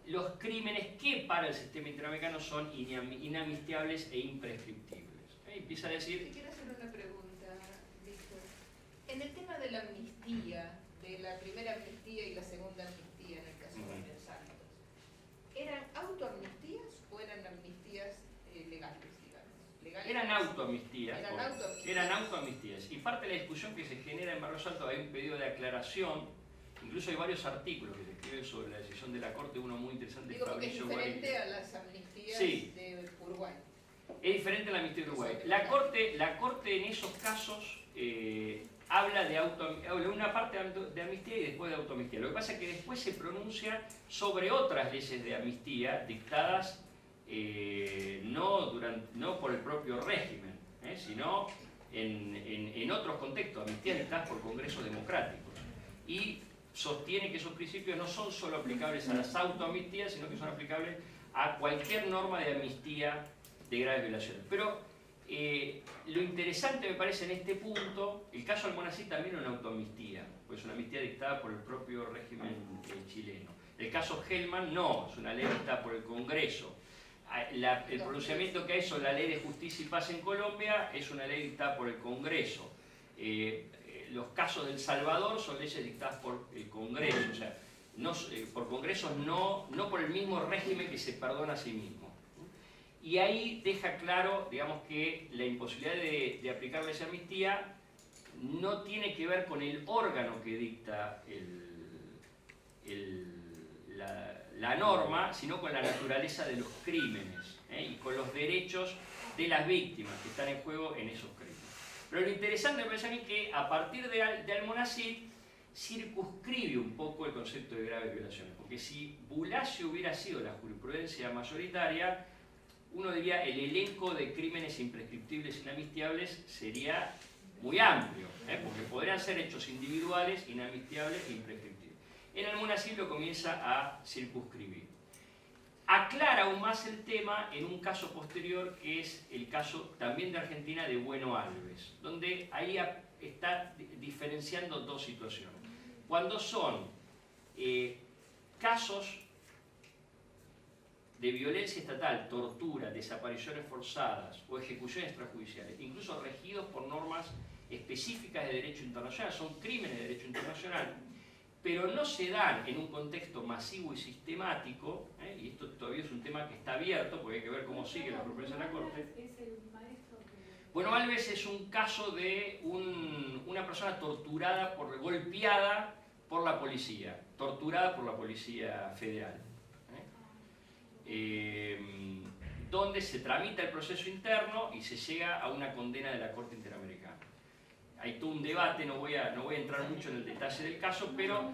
los crímenes que para el sistema interamericano son inamnistiables e imprescriptibles. Empieza a decir... Te quiero hacer una pregunta, Víctor. En el tema de la amnistía, de la primera amnistía y la segunda amnistía en el caso de los Santos, ¿eran autoamnistías o eran amnistías legales, digamos? Eran autoamnistías. Eran autoamnistías. Y parte de la discusión que se genera en Barrios Altos, hay un pedido de aclaración. Incluso hay varios artículos que se escriben sobre la decisión de la Corte, uno muy interesante. Digo, porque es diferente a las amnistías de Uruguay. Es diferente a la amnistía de Uruguay. La Corte en esos casos habla de una parte de amnistía y después de autoamnistía. Lo que pasa es que después se pronuncia sobre otras leyes de amnistía dictadas no por el propio régimen, sino en otros contextos, amnistías dictadas por congresos democráticos. Y sostiene que esos principios no son solo aplicables a las autoamnistías, sino que son aplicables a cualquier norma de amnistía de graves violaciones. Pero lo interesante me parece en este punto, el caso Almonacid también es una autoamnistía, pues es una amnistía dictada por el propio régimen chileno. El caso Hellman no, es una ley dictada por el Congreso. El pronunciamiento que hay sobre la Ley de Justicia y Paz en Colombia es una ley dictada por el Congreso. Los casos de El Salvador son leyes dictadas por el Congreso, o sea, por congresos, no por el mismo régimen que se perdona a sí mismo. Y ahí deja claro, digamos, que la imposibilidad de aplicar la amnistía no tiene que ver con el órgano que dicta la norma, sino con la naturaleza de los crímenes y con los derechos de las víctimas que están en juego en esos crímenes. Pero lo interesante me parece a mí que a partir de Almonacid circunscribe un poco el concepto de graves violaciones, porque si Bulacio hubiera sido la jurisprudencia mayoritaria, uno diría el elenco de crímenes imprescriptibles inamnistiables sería muy amplio, porque podrían ser hechos individuales, inamnistiables e imprescriptibles. En Almonacid lo comienza a circunscribir. Aclara aún más el tema en un caso posterior, que es el caso también de Argentina de Bueno Alves, donde ahí está diferenciando dos situaciones. Cuando son casos de violencia estatal, tortura, desapariciones forzadas o ejecuciones extrajudiciales, incluso regidos por normas específicas de derecho internacional, son crímenes de derecho internacional, pero no se dan en un contexto masivo y sistemático, y esto todavía es un tema que está abierto, porque hay que ver cómo sigue la propuesta de la Corte. Bueno, Alves es un caso de una persona torturada, golpeada por la policía, torturada por la policía federal, donde se tramita el proceso interno y se llega a una condena de la Corte Interamericana. Hay todo un debate, no voy a entrar mucho en el detalle del caso, pero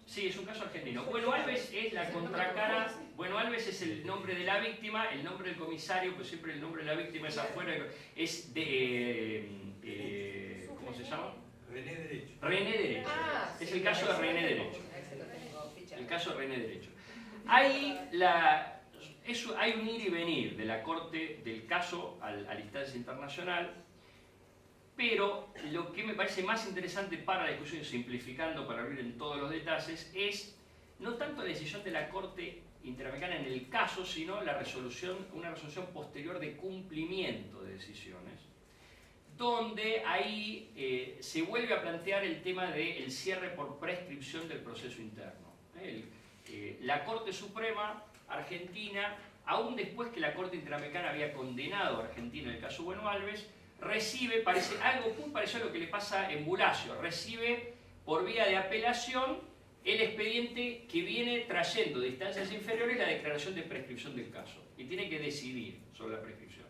sí, es un caso argentino. Bueno, Alves es la contracara. Bueno, Alves es el nombre de la víctima, el nombre del comisario, pues siempre el nombre de la víctima es afuera, es de... ¿cómo se llama? René Derecho. René Derecho. Es el caso de René Derecho. El caso de René Derecho. Hay un ir y venir de la Corte del caso a la instancia internacional, pero lo que me parece más interesante para la discusión, simplificando para abrir en todos los detalles, es no tanto la decisión de la Corte Interamericana en el caso, sino una resolución posterior de cumplimiento de decisiones, donde ahí se vuelve a plantear el tema del cierre por prescripción del proceso interno. La Corte Suprema Argentina, aún después que la Corte Interamericana había condenado a Argentina en el caso Bueno Alves, recibe, algo muy parecido a lo que le pasa en Bulacio, recibe por vía de apelación el expediente que viene trayendo de instancias inferiores la declaración de prescripción del caso y tiene que decidir sobre la prescripción.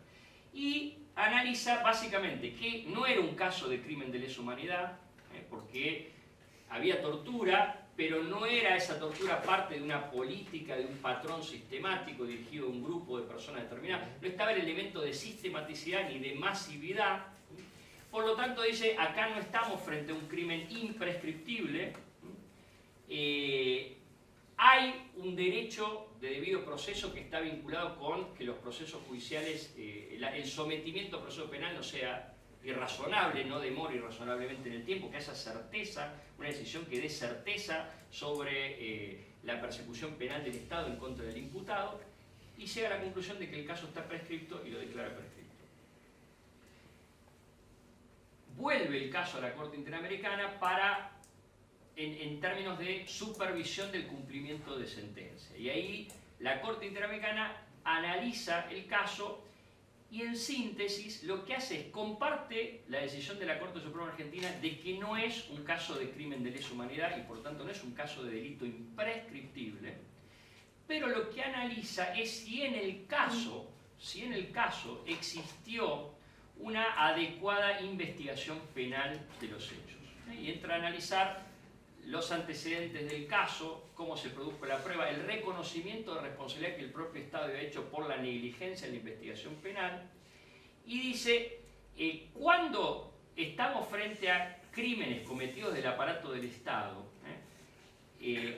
Y analiza básicamente que no era un caso de crimen de lesa humanidad, porque había tortura, pero no era esa tortura parte de una política, de un patrón sistemático dirigido a un grupo de personas determinadas. No estaba el elemento de sistematicidad ni de masividad. Por lo tanto, dice, acá no estamos frente a un crimen imprescriptible. Hay un derecho de debido proceso que está vinculado con que los procesos judiciales, el sometimiento al proceso penal no sea irrazonable, no demore irrazonablemente en el tiempo, que haya certeza, una decisión que dé certeza sobre la persecución penal del Estado en contra del imputado, y llega a la conclusión de que el caso está prescripto y lo declara prescripto. Vuelve el caso a la Corte Interamericana para, en términos de supervisión del cumplimiento de sentencia. Y ahí la Corte Interamericana analiza el caso y en síntesis lo que hace es comparte la decisión de la Corte Suprema Argentina de que no es un caso de crimen de lesa humanidad y por tanto no es un caso de delito imprescriptible, pero lo que analiza es si en el caso existió una adecuada investigación penal de los hechos. Y entra a analizar los antecedentes del caso, cómo se produjo la prueba, el reconocimiento de responsabilidad que el propio Estado había hecho por la negligencia en la investigación penal, y dice, cuando estamos frente a crímenes cometidos del aparato del Estado,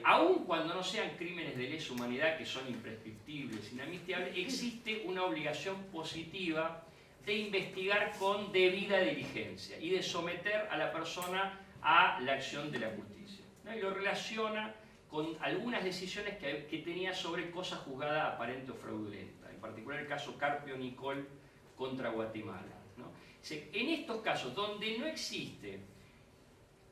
aun cuando no sean crímenes de lesa humanidad que son imprescriptibles, inamnistiables, existe una obligación positiva de investigar con debida diligencia y de someter a la persona a la acción de la justicia, ¿no? Y lo relaciona con algunas decisiones que tenía sobre cosa juzgada aparente o fraudulenta, en particular el caso Carpio Nicol contra Guatemala, ¿no? En estos casos donde no existe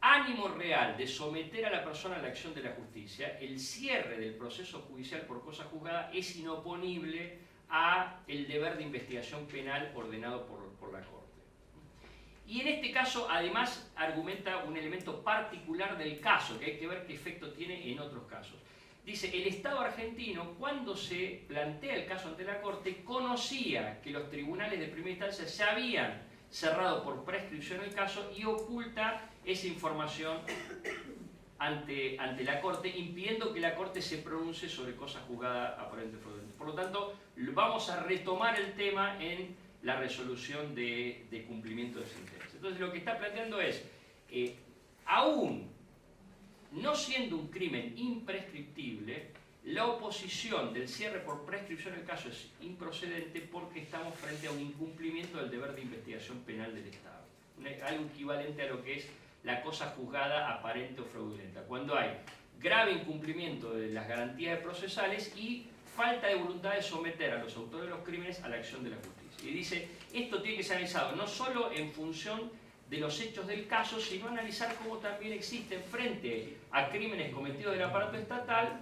ánimo real de someter a la persona a la acción de la justicia, el cierre del proceso judicial por cosa juzgada es inoponible a el deber de investigación penal ordenado por la Corte. Y en este caso, además, argumenta un elemento particular del caso, que hay que ver qué efecto tiene en otros casos. Dice, el Estado argentino, cuando se plantea el caso ante la Corte, conocía que los tribunales de primera instancia ya habían cerrado por prescripción el caso y oculta esa información ante la Corte, impidiendo que la Corte se pronuncie sobre cosa juzgada aparente o fraudulenta. Por lo tanto, vamos a retomar el tema en la resolución de cumplimiento de sentencia. Entonces lo que está planteando es, aún no siendo un crimen imprescriptible, la oposición del cierre por prescripción del caso es improcedente porque estamos frente a un incumplimiento del deber de investigación penal del Estado. Algo equivalente a lo que es la cosa juzgada aparente o fraudulenta, cuando hay grave incumplimiento de las garantías procesales y falta de voluntad de someter a los autores de los crímenes a la acción de la justicia. Y dice, esto tiene que ser analizado no solo en función de los hechos del caso, sino analizar cómo también existen frente a crímenes cometidos del aparato estatal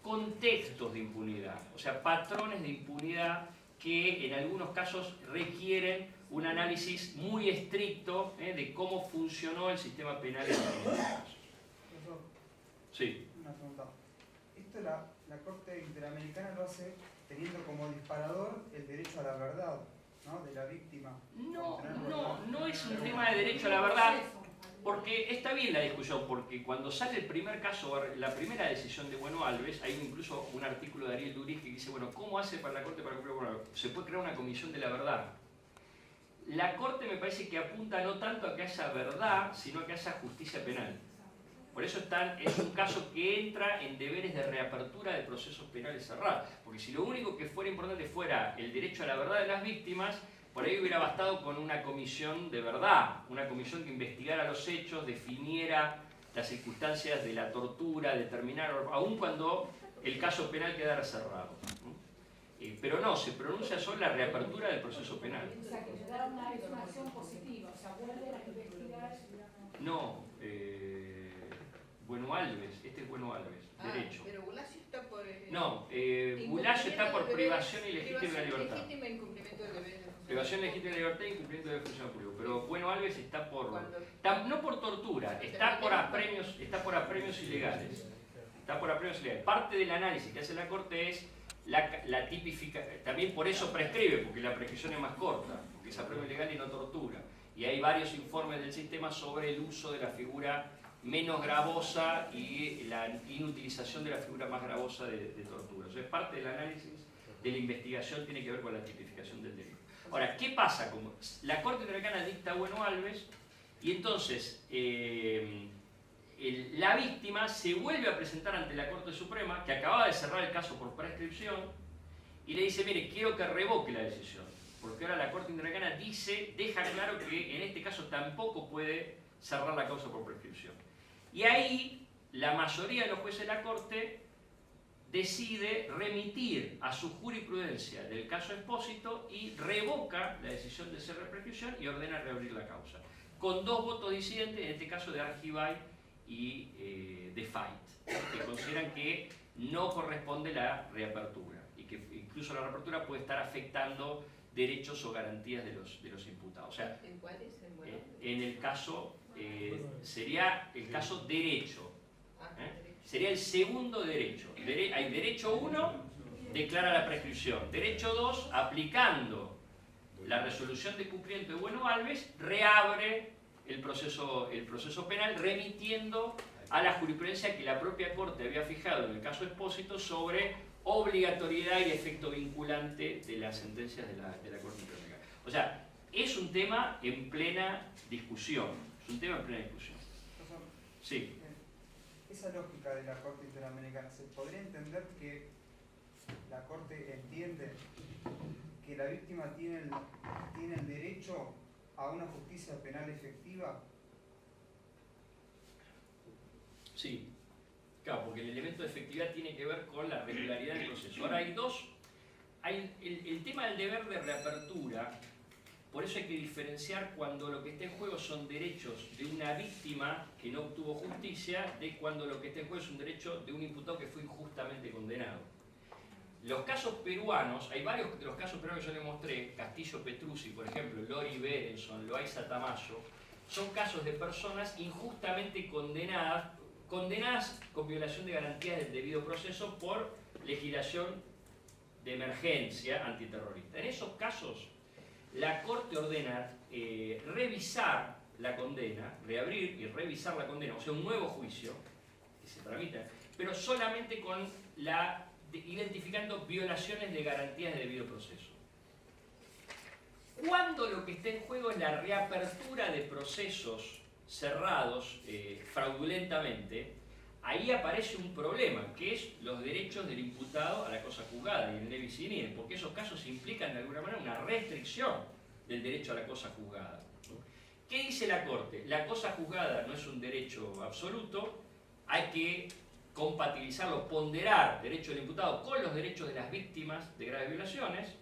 contextos de impunidad, o sea, patrones de impunidad que en algunos casos requieren un análisis muy estricto de cómo funcionó el sistema penal en estos casos. Sí. Una pregunta. Esto la Corte Interamericana lo hace teniendo como disparador el derecho a la verdad, ¿no?, de la víctima. No es un tema de derecho a la verdad, porque está bien la discusión, porque cuando sale el primer caso, la primera decisión de Bueno Alves, hay incluso un artículo de Ariel Duris que dice, bueno, ¿cómo hace para la Corte para cumplir Bueno Alves? Se puede crear una comisión de la verdad. La Corte me parece que apunta no tanto a que haya verdad, sino a que haya justicia penal. Por eso es un caso que entra en deberes de reapertura de procesos penales cerrados. Porque si lo único que fuera importante fuera el derecho a la verdad de las víctimas, por ahí hubiera bastado con una comisión de verdad, una comisión que investigara los hechos, definiera las circunstancias de la tortura, determinara, aun cuando el caso penal quedara cerrado. Pero no, se pronuncia sobre la reapertura del proceso penal. O sea, que le da una acción positiva, o sea, vuelve a investigar. No, Bueno Alves, este es Bueno Alves, derecho. Pero Bulacio está por... No, Bulacio está por privación ilegítima de libertad. Privación ilegítima, incumplimiento de deberes. Privación legítima de libertad e incumplimiento de función pública. Pero Bueno Alves está por... no por tortura, está por apremios ilegales. Está por apremios ilegales. Parte del análisis que hace la Corte es la tipificación. También por eso prescribe, porque la prescripción es más corta, porque es apremio ilegal y no tortura. Y hay varios informes del sistema sobre el uso de la figura menos gravosa y la inutilización de la figura más gravosa de tortura. O sea, parte del análisis de la investigación tiene que ver con la tipificación del delito. Ahora, ¿qué pasa? Como la Corte Interamericana dicta Bueno Alves y entonces la víctima se vuelve a presentar ante la Corte Suprema, que acababa de cerrar el caso por prescripción, y le dice, mire, quiero que revoque la decisión, porque ahora la Corte Interamericana deja claro que en este caso tampoco puede cerrar la causa por prescripción. Y ahí la mayoría de los jueces de la Corte decide remitir a su jurisprudencia del caso Expósito y revoca la decisión de cierre de prescripción y ordena reabrir la causa. Con 2 votos disidentes, en este caso de Argibay y de Fait, que consideran que no corresponde la reapertura y que incluso la reapertura puede estar afectando derechos o garantías de los imputados. O sea, ¿En cuál es? En el caso, sería el caso derecho. Sería el segundo derecho. Hay derecho 1, declara la prescripción. Derecho 2, aplicando la resolución de cumplimiento de Bueno Alves, reabre el proceso penal, remitiendo a la jurisprudencia que la propia Corte había fijado en el caso Expósito sobre obligatoriedad y efecto vinculante de las sentencias de la Corte Interamericana. O sea, es un tema en plena discusión. Es un tema en plena discusión. Sí. Esa lógica de la Corte Interamericana, ¿se podría entender que la Corte entiende que la víctima tiene el derecho a una justicia penal efectiva? Sí. Claro, porque el elemento de efectividad tiene que ver con la regularidad del proceso. Ahora hay dos. El tema del deber de reapertura, por eso hay que diferenciar cuando lo que está en juego son derechos de una víctima que no obtuvo justicia de cuando lo que está en juego es un derecho de un imputado que fue injustamente condenado. Los casos peruanos, hay varios de los casos peruanos que yo les mostré, Castillo Petruzzi, por ejemplo, Lori Berenson, Loaiza Tamayo, son casos de personas injustamente condenadas con violación de garantías del debido proceso por legislación de emergencia antiterrorista. En esos casos, la Corte ordena revisar la condena, reabrir y revisar la condena, o sea, un nuevo juicio que se tramita, pero solamente identificando violaciones de garantías de debido proceso. Cuando lo que está en juego es la reapertura de procesos cerrados fraudulentamente, ahí aparece un problema, que es los derechos del imputado a la cosa juzgada y el levis in idem, porque esos casos implican de alguna manera una restricción del derecho a la cosa juzgada. ¿Qué dice la Corte? La cosa juzgada no es un derecho absoluto, hay que compatibilizarlo, ponderar derecho del imputado con los derechos de las víctimas de graves violaciones,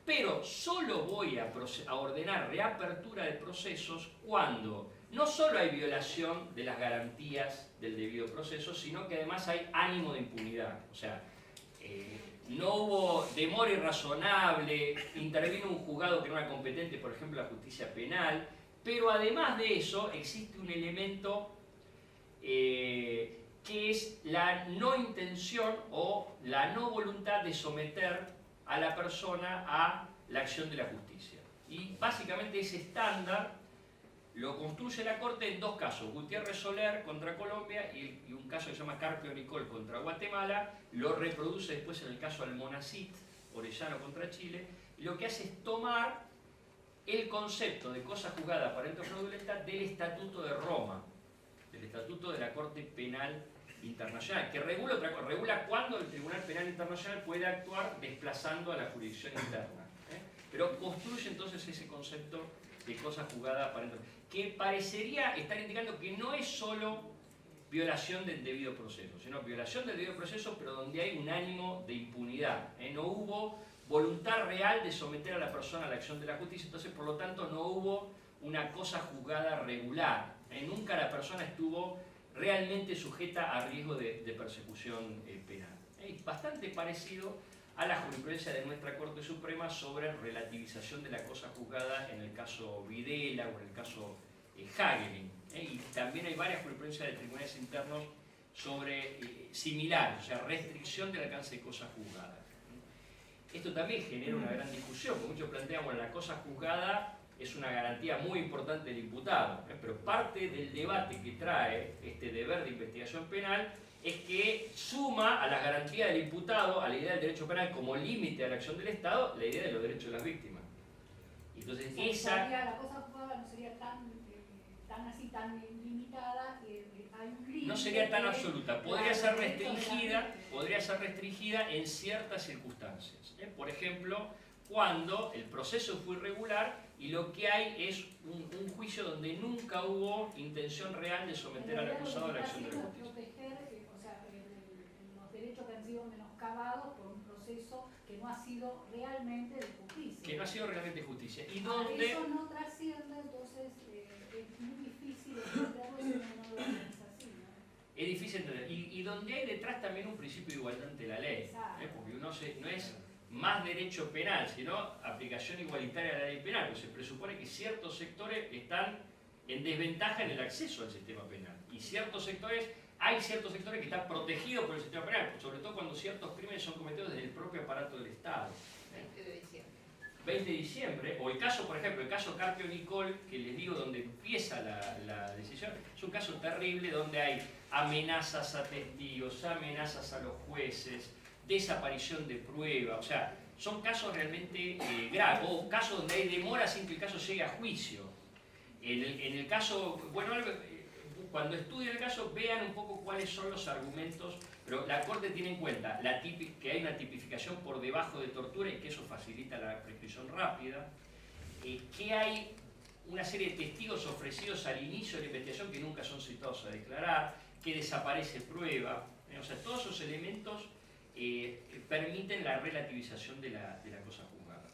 pero solo voy a ordenar reapertura de procesos cuando no solo hay violación de las garantías del debido proceso, sino que además hay ánimo de impunidad. O sea, no hubo temor irrazonable, interviene un juzgado que no era competente, por ejemplo la justicia penal, pero además de eso existe un elemento que es la no intención o la no voluntad de someter a la persona a la acción de la justicia. Y básicamente ese estándar lo construye la Corte en dos casos, Gutiérrez Soler contra Colombia y un caso que se llama Carpio Nicol contra Guatemala, lo reproduce después en el caso Almonacid, Orellano contra Chile, y lo que hace es tomar el concepto de cosa juzgada aparente o fraudulenta del Estatuto de Roma, del Estatuto de la Corte Penal Internacional, que regula otra cosa, regula cuándo el Tribunal Penal Internacional puede actuar desplazando a la jurisdicción interna. Pero construye entonces ese concepto de cosa juzgada aparentemente, que parecería estar indicando que no es solo violación del debido proceso, sino violación del debido proceso, pero donde hay un ánimo de impunidad. No hubo voluntad real de someter a la persona a la acción de la justicia, entonces por lo tanto no hubo una cosa juzgada regular. Nunca la persona estuvo realmente sujeta a riesgo de persecución penal. Es bastante parecido a la jurisprudencia de nuestra Corte Suprema sobre relativización de la cosa juzgada en el caso Videla o en el caso Hagelin. Y también hay varias jurisprudencias de tribunales internos sobre similares, o sea, restricción del alcance de cosas juzgadas. Esto también genera una gran discusión, porque muchos plantean, bueno, la cosa juzgada es una garantía muy importante del imputado, pero parte del debate que trae este deber de investigación penal es que suma a las garantías del imputado, a la idea del derecho penal como límite a la acción del Estado, la idea de los derechos de las víctimas. Entonces, la cosa juzgada no sería tan limitada, hay un límite. No sería tan absoluta, podría ser restringida en ciertas circunstancias. Por ejemplo, cuando el proceso fue irregular y lo que hay es un juicio donde nunca hubo intención real de someter al acusado a la acción de la justicia. Los derechos que han sido menoscabados por un proceso que no ha sido realmente de justicia. Que no ha sido realmente justicia. Y donde eso no trasciende, entonces es muy difícil entenderlo si uno no lo piensa así, ¿no? Es difícil entender. Y donde hay detrás también un principio de igualdad ante la ley. Porque uno no es más derecho penal, sino aplicación igualitaria de la ley penal. Pues se presupone que ciertos sectores están en desventaja en el acceso al sistema penal. Y hay ciertos sectores que están protegidos por el sistema penal, sobre todo cuando ciertos crímenes son cometidos desde el propio aparato del Estado. 20 de diciembre. 20 de diciembre, o el caso, por ejemplo, el caso Carpio Nicol, que les digo donde empieza la decisión, es un caso terrible donde hay amenazas a testigos, amenazas a los jueces, desaparición de prueba, o sea, son casos realmente graves, o casos donde hay demora sin que el caso llegue a juicio. En el caso, bueno, cuando estudien el caso, vean un poco cuáles son los argumentos, pero la Corte tiene en cuenta que hay una tipificación por debajo de tortura y que eso facilita la prescripción rápida, que hay una serie de testigos ofrecidos al inicio de la investigación que nunca son citados a declarar, que desaparece prueba, o sea, todos esos elementos permiten la relativización de la cosa juzgada.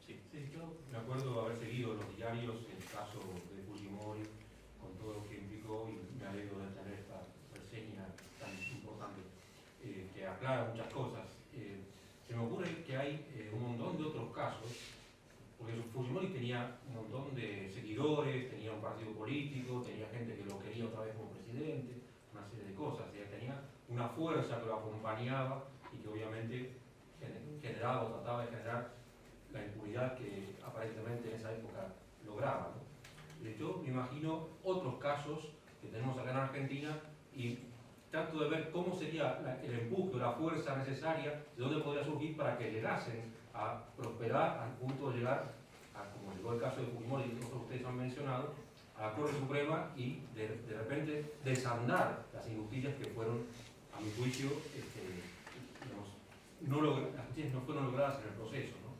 Sí, yo me acuerdo haber seguido los diarios el caso de Fujimori con todo lo que implicó y me alegro de tener esta reseña tan importante que aclara muchas cosas. Se me ocurre que hay un montón de otros casos, porque Fujimori tenía un montón de seguidores, tenía un partido político, tenía gente que lo quería otra vez como presidente, una serie de cosas, tenía una fuerza que lo acompañaba y que obviamente generaba o trataba de generar la impunidad que aparentemente en esa época lograba, ¿no? Yo me imagino otros casos que tenemos acá en Argentina y trato de ver cómo sería el empuje, la fuerza necesaria, de dónde podría surgir para que llegasen a prosperar al punto de llegar, como llegó el caso de Fujimori y otros que ustedes han mencionado, a la Corte Suprema y de repente desandar las injusticias que fueron, a mi juicio, las justicias no fueron logradas en el proceso, ¿no?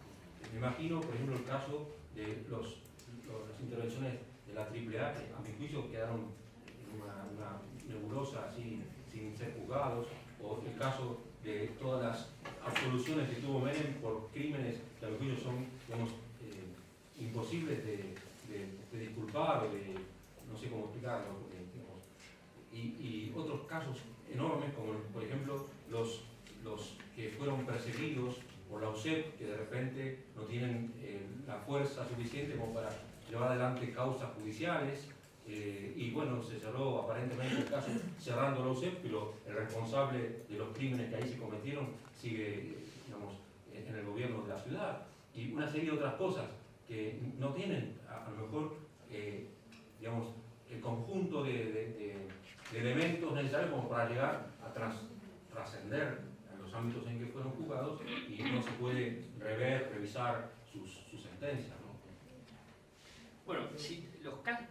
Me imagino, por ejemplo, el caso de las intervenciones de la AAA, que a mi juicio quedaron en una nebulosa así, sin ser juzgados, o el caso de todas las absoluciones que tuvo Menem por crímenes que a mi juicio son, digamos, imposibles de disculpar o de, no sé cómo explicarlo, digamos, y otros casos enormes como por ejemplo los que fueron perseguidos por la UCEP, que de repente no tienen la fuerza suficiente como para llevar adelante causas judiciales. Y bueno, se cerró aparentemente el caso cerrando la UCEP, pero el responsable de los crímenes que ahí se cometieron sigue, digamos, en el gobierno de la ciudad. Y una serie de otras cosas que no tienen, a lo mejor, digamos, el conjunto de elementos necesarios como para llegar a trascender en los ámbitos en que fueron juzgados, y no se puede revisar sus sentencias, ¿no? Bueno, sí,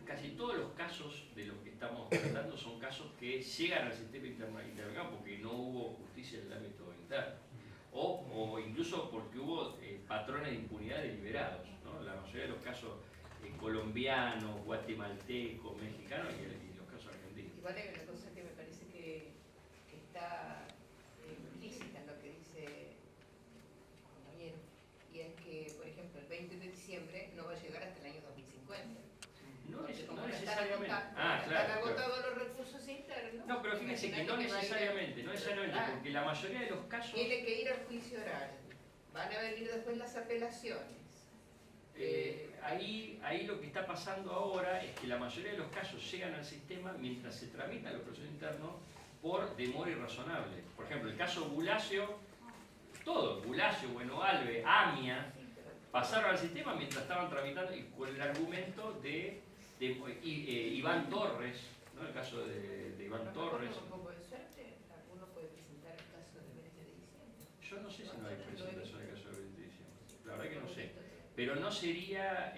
casi todos los casos de los que estamos tratando son casos que llegan al sistema interamericano porque no hubo justicia en el ámbito interno, o incluso porque hubo patrones de impunidad deliberados, ¿no? La mayoría de los casos colombianos, guatemaltecos, mexicanos y los casos argentinos. Igual hay una cosa que me parece que está implícita en lo que dice el compañero, y es que, por ejemplo, el 20 de diciembre no va a llegar hasta el año 2050. No necesariamente. Están agotados los recursos internos. No, pero fíjense que no necesariamente, porque la mayoría de los casos... Tiene que ir al juicio oral, van a venir después las apelaciones. Ahí lo que está pasando ahora es que la mayoría de los casos llegan al sistema mientras se tramitan los procesos internos por demora irrazonable. Por ejemplo, el caso Bulacio, Bulacio, Bueno Alve, AMIA, pasaron al sistema mientras estaban tramitando, y con el argumento de Iván Torres, ¿no? El caso de Iván Torres. Con un poco de suerte, alguno puede presentar el caso del 20 de diciembre. Yo no sé si no hay presentación del caso del 20 de diciembre. La verdad que no sé. Pero no sería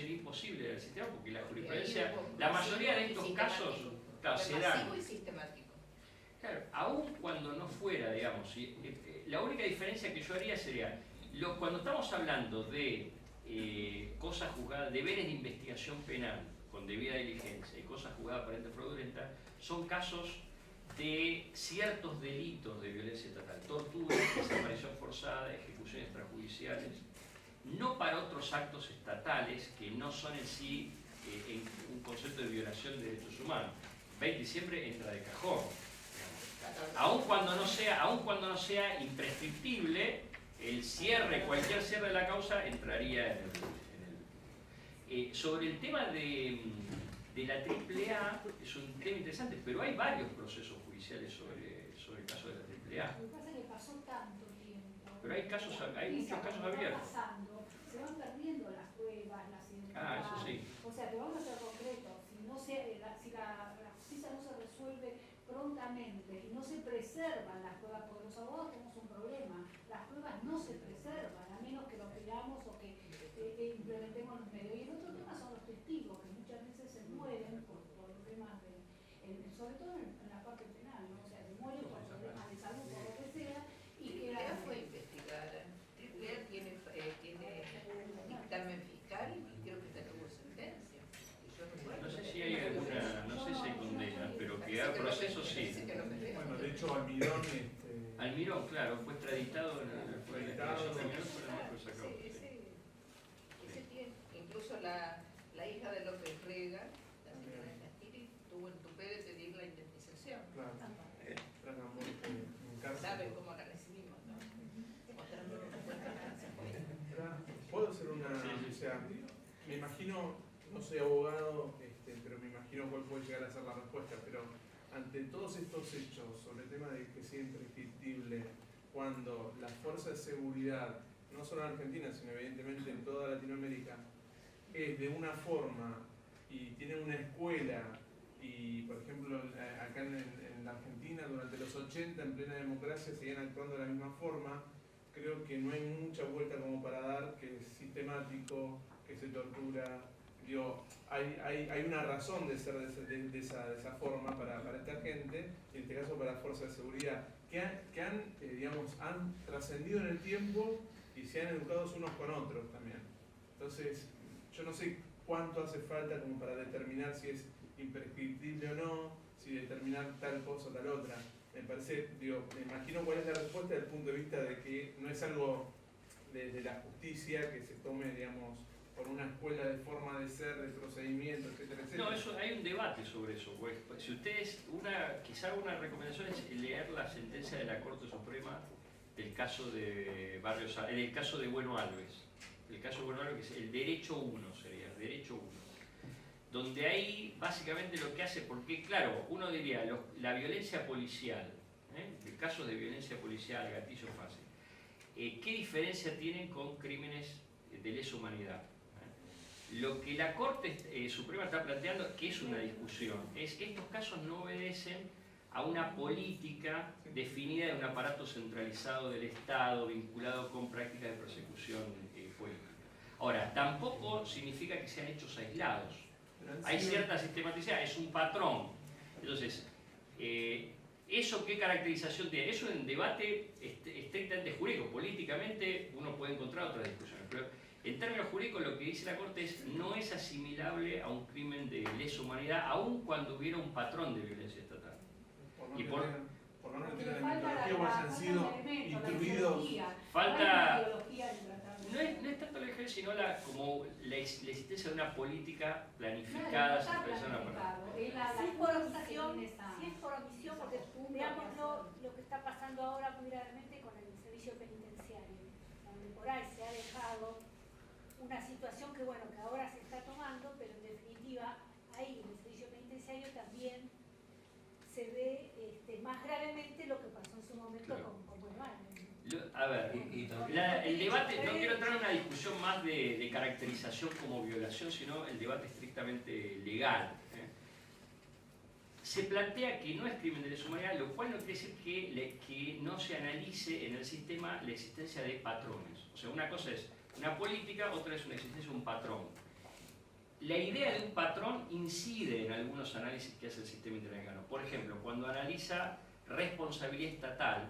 imposible del sistema, porque la jurisprudencia, la mayoría de estos casos, claro, se dan. Masivo y sistemático. Claro, aun cuando no fuera, digamos, la única diferencia que yo haría sería, cuando estamos hablando de cosas juzgadas, deberes de investigación penal con debida diligencia y cosas juzgadas aparente fraudulenta, son casos de ciertos delitos de violencia estatal, tortura, desaparición forzada, ejecuciones extrajudiciales, no para otros actos estatales que no son en sí un concepto de violación de derechos humanos. 20 de diciembre entra de cajón. Aun cuando no sea imprescriptible, el cierre, cualquier cierre de la causa entraría en el... Sobre el tema de la AAA, es un tema interesante, pero hay varios procesos judiciales sobre el caso de la AAA. Lo que pasa es que pasó tanto tiempo. Pero hay muchos casos abiertos. Se van perdiendo las pruebas, las identidades. Eso sí. O sea, que vamos a ser concretos. Si la justicia no se resuelve prontamente y no se preservan las pruebas, porque los abogados tenemos un problema, las pruebas no se preservan, a menos que lo pidamos o que implementemos los medios. Y el otro tema son los testigos, que muchas veces se mueren por problemas sobre todo en la parte penal, ¿no? O sea, se mueren por problemas de salud, por lo que sea, y que AAA fue investigada. AAA tiene dictamen fiscal y creo que ya tuvo sentencia. No sé si hay alguna, no sé si hay condena, pero que hay procesos sí. Bueno, de hecho Almirón... Almirón, claro, fue extraditado en el caso de Almirón, pero no fue sacado. Ese tiene, incluso la hija de López Rega, la señora Castilli, tuvo el tupé de pedir la indemnización. Claro, Saben cómo la recibimos, ¿no? ¿Puedo hacer una...? O sea, me imagino, no soy abogado, pero me imagino cuál puede llegar a ser la respuesta, pero ante todos estos hechos sobre el tema de que sea imprescriptible, cuando las fuerzas de seguridad, no solo en Argentina, sino evidentemente en toda Latinoamérica, es de una forma y tienen una escuela, y por ejemplo acá en la Argentina durante los 80 en plena democracia seguían actuando de la misma forma, creo que no hay mucha vuelta como para dar, que es sistemático, que se tortura. Digo, hay una razón de ser de esa forma para esta gente, y en este caso para las fuerzas de seguridad, que han trascendido en el tiempo y se han educado unos con otros también. Entonces, yo no sé cuánto hace falta como para determinar si es imprescriptible o no, si determinar tal cosa o tal otra. Me parece, me imagino cuál es la respuesta desde el punto de vista de que no es algo desde la justicia que se tome, digamos, por una escuela de forma de ser, de procedimiento, etcétera, etcétera. No, hay un debate sobre eso. Pues, si ustedes, quizá una recomendación es leer la sentencia de la Corte Suprema del caso de Barrios, el caso de Bueno Alves. El caso de Bueno Alves, que es el derecho 1 sería, el derecho 1. Donde ahí básicamente lo que hace, porque claro, uno diría, la violencia policial, el caso de violencia policial, gatillo fácil, ¿qué diferencia tienen con crímenes de lesa humanidad? Lo que la Corte Suprema está planteando, que es una discusión, es que estos casos no obedecen a una política definida de un aparato centralizado del Estado vinculado con prácticas de persecución política. Ahora, tampoco significa que sean hechos aislados. Hay cierta sistematicidad, es un patrón. Entonces, ¿eso qué caracterización tiene? Eso es un debate estrictamente jurídico. Políticamente uno puede encontrar otras discusiones, pero en términos jurídicos lo que dice la Corte es no es asimilable a un crimen de lesa humanidad, aun cuando hubiera un patrón de violencia estatal. Por no tener la metodología o hayan sido instruidos. Falta... No es tanto la ideología, sino como la existencia de una política planificada, centralizada. Si es por omisión, porque veamos lo que está pasando ahora muy gravemente con el servicio penitenciario, donde por ahí se ha dejado una situación que, bueno, que ahora se está tomando, pero en definitiva ahí en el servicio penitenciario también se ve más gravemente lo que pasó en su momento con Bueno Alves. A ver, el debate, no quiero entrar en una discusión más de caracterización como violación, sino el debate estrictamente legal. Se plantea que no es crimen de lesa humanidad, lo cual no quiere decir que no se analice en el sistema la existencia de patrones. O sea, una cosa es una política, otra es una existencia de un patrón. La idea de un patrón incide en algunos análisis que hace el sistema interamericano. Por ejemplo, cuando analiza responsabilidad estatal,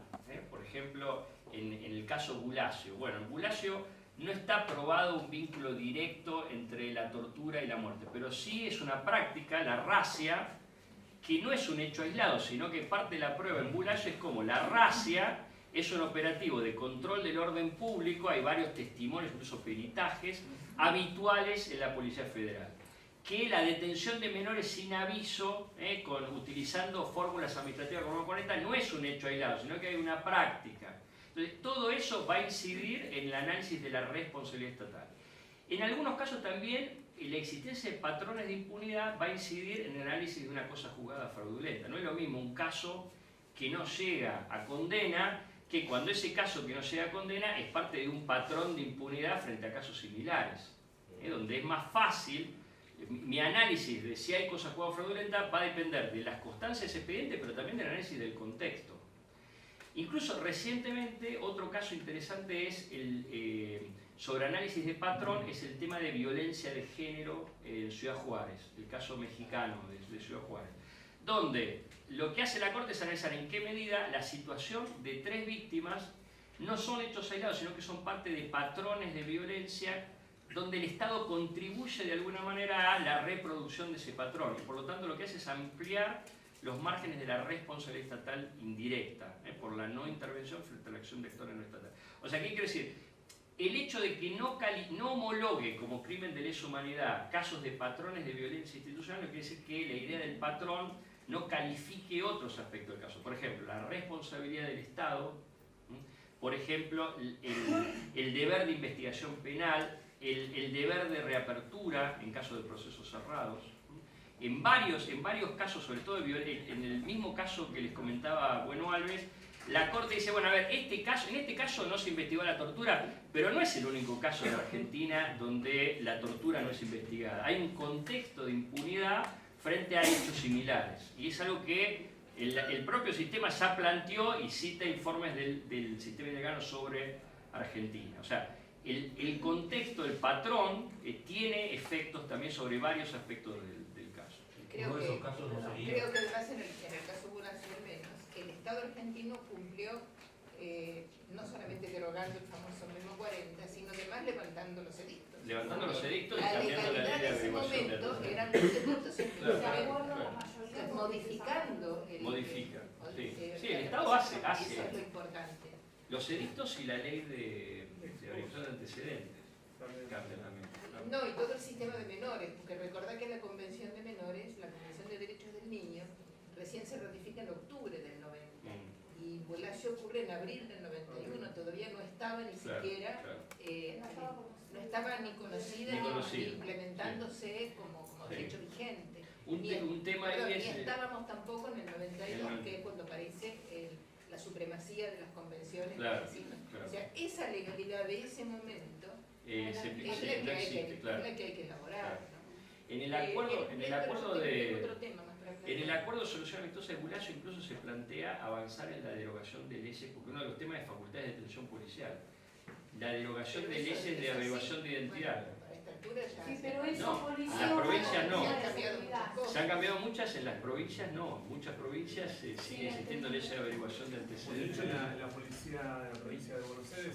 por ejemplo, en el caso Bulacio. Bueno, en Bulacio no está probado un vínculo directo entre la tortura y la muerte, pero sí es una práctica, la racia, que no es un hecho aislado, sino que parte de la prueba en Bulacio es como la racia es un operativo de control del orden público, hay varios testimonios, incluso peritajes, habituales en la Policía Federal. Que la detención de menores sin aviso, utilizando fórmulas administrativas como 40, no es un hecho aislado, sino que hay una práctica. Entonces, todo eso va a incidir en el análisis de la responsabilidad estatal. En algunos casos también, la existencia de patrones de impunidad va a incidir en el análisis de una cosa juzgada fraudulenta. No es lo mismo un caso que no llega a condena, que cuando ese caso que no llega a condena es parte de un patrón de impunidad frente a casos similares, donde es más fácil. Mi análisis de si hay cosas juzgadas fraudulentas va a depender de las constancias de ese expediente, pero también del análisis del contexto. Incluso recientemente otro caso interesante es sobre análisis de patrón, es el tema de violencia de género en Ciudad Juárez, el caso mexicano de Ciudad Juárez, donde lo que hace la Corte es analizar en qué medida la situación de 3 víctimas no son hechos aislados, sino que son parte de patrones de violencia donde el Estado contribuye de alguna manera a la reproducción de ese patrón. Y por lo tanto lo que hace es ampliar los márgenes de la responsabilidad estatal indirecta, por la no intervención frente a la acción de actores no estatales. O sea, ¿qué quiere decir? El hecho de que no homologue como crimen de lesa humanidad casos de patrones de violencia institucional no quiere decir que la idea del patrón no califique otros aspectos del caso. Por ejemplo, la responsabilidad del Estado, por ejemplo, el deber de investigación penal, el deber de reapertura en caso de procesos cerrados. En varios casos, sobre todo en el mismo caso que les comentaba Bueno Alves, la Corte dice, bueno, a ver, en este caso no se investigó la tortura, pero no es el único caso en Argentina donde la tortura no es investigada. Hay un contexto de impunidad frente a hechos similares. Y es algo que el propio sistema ya planteó y cita informes del sistema interamericano sobre Argentina. O sea, el contexto, el patrón, tiene efectos también sobre varios aspectos del caso. Creo que además en el caso Bulacio al menos, el Estado argentino cumplió no solamente derogando el famoso Memo 40, sino además levantando los edictos. Levantando los edictos y la cambiando la ley de averiguación de momento eran los edictos modificando el... Modifica, sí. Sí, el Estado hace. Eso es lo importante. Los edictos y la ley de averiguación de antecedentes cambian también. No, y todo el sistema de menores, porque recordá que la Convención de Menores, la Convención de Derechos del Niño, recién se ratifica en octubre del 90. y Bolaño ocurre en abril del 91, todavía no estaba ni siquiera, no estaba ni conocida ni implementándose como derecho vigente. Un tema ahí es... Ni estábamos tampoco en el 92, que es cuando aparece la supremacía de las convenciones. O sea, esa legalidad de ese momento es la que hay que elaborar. En el acuerdo de solución amistosa de Bolaño incluso se plantea avanzar en la derogación de leyes, porque uno de los temas es facultades de detención policial. La derogación de leyes de averiguación de identidad. Sí, pero eso en las provincias no. Se han cambiado muchas, en las provincias no. En muchas provincias sigue existiendo leyes de averiguación de antecedentes. De hecho, en la policía de la provincia de Buenos Aires,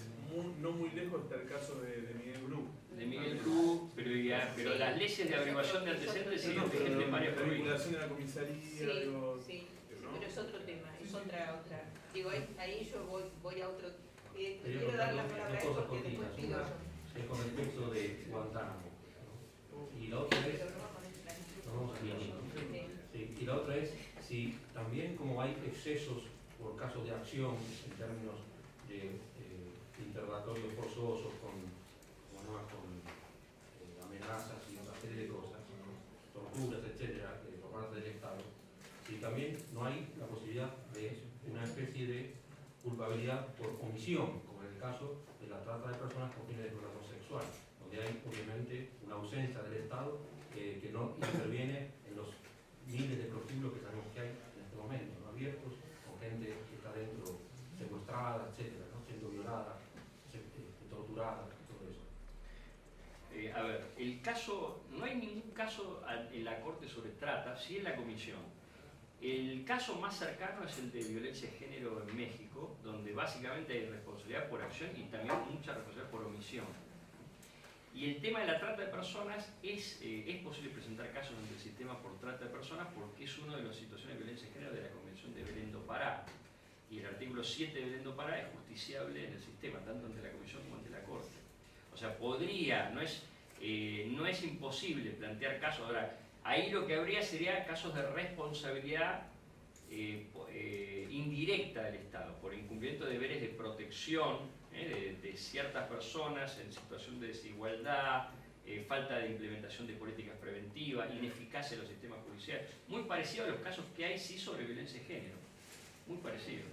no muy lejos está el caso de Miguel Bru. De Miguel Bru, pero las leyes de averiguación de antecedentes siguen vigentes en varias provincias. La vinculación de la comisaría, pero es otro tema, es otra. Digo, ahí yo voy a otro. Quiero dar la palabra a él porque después pido yo. Con respecto de Guantánamo. Y la otra es, y la otra es si también como hay excesos por casos de acción en términos de interrogatorios forzosos con amenazas y otra serie de cosas, torturas, etcétera, por parte del Estado, si también no hay la posibilidad de una especie de culpabilidad por omisión, como en el caso de la trata de personas con fines de explotación sexual, donde hay obviamente una ausencia del Estado que no interviene en los miles de prostíbulos que sabemos que hay en este momento, ¿no? Abiertos, con gente que está dentro secuestrada, etcétera, ¿no? Siendo violada, torturada, todo eso. A ver, no hay ningún caso en la Corte sobre trata, sí en la Comisión. El caso más cercano es el de violencia de género en México, donde básicamente hay responsabilidad por acción y también mucha responsabilidad por omisión. Y el tema de la trata de personas, es posible presentar casos ante el sistema por trata de personas porque es una de las situaciones de violencia de género de la Convención de Belén do Pará. Y el artículo 7 de Belén do Pará es justiciable en el sistema, tanto ante la Comisión como ante la Corte. O sea, no es imposible plantear casos. Ahora, ahí lo que habría sería casos de responsabilidad indirecta del Estado, por incumplimiento de deberes de protección de ciertas personas en situación de desigualdad, falta de implementación de políticas preventivas, ineficacia de los sistemas judiciales. Muy parecido a los casos que hay sí sobre violencia de género. Muy parecido.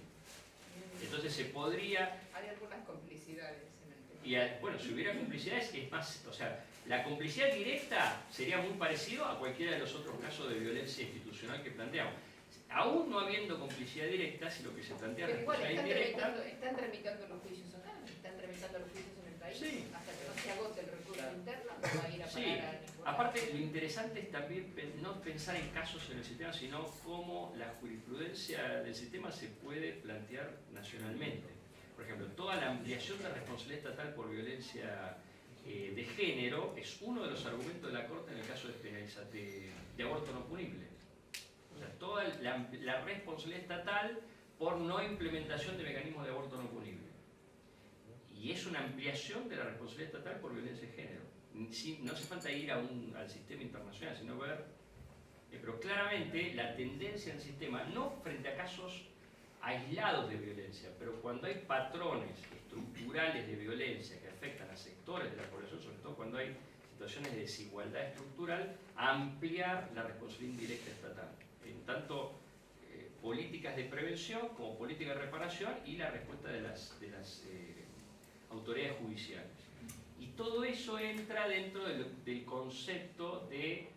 Entonces se podría... Hay algunas complicidades en el tema. Y bueno, si hubiera complicidades, es más... O sea, la complicidad directa sería muy parecido a cualquiera de los otros casos de violencia institucional que planteamos. Aún no habiendo complicidad directa, si lo que se plantea es responsabilidad indirecta... Están tramitando los juicios acá, están tramitando los juicios en el país. Sí. Hasta que no se agote el recurso interno, no va a ir a parar a ningún... Aparte, lo interesante es también no pensar en casos en el sistema, sino cómo la jurisprudencia del sistema se puede plantear nacionalmente. Por ejemplo, toda la ampliación de responsabilidad estatal por violencia de género es uno de los argumentos de la Corte en el caso de aborto no punible. O sea, toda la responsabilidad estatal por no implementación de mecanismos de aborto no punible. Y es una ampliación de la responsabilidad estatal por violencia de género. No hace falta ir al sistema internacional, sino ver... pero claramente la tendencia en el sistema, no frente a casos aislados de violencia, pero cuando hay patrones estructurales de violencia que afectan a sectores de la población, sobre todo cuando hay situaciones de desigualdad estructural, a ampliar la responsabilidad indirecta estatal, en tanto políticas de prevención como políticas de reparación y la respuesta de las autoridades judiciales. Y todo eso entra dentro del concepto de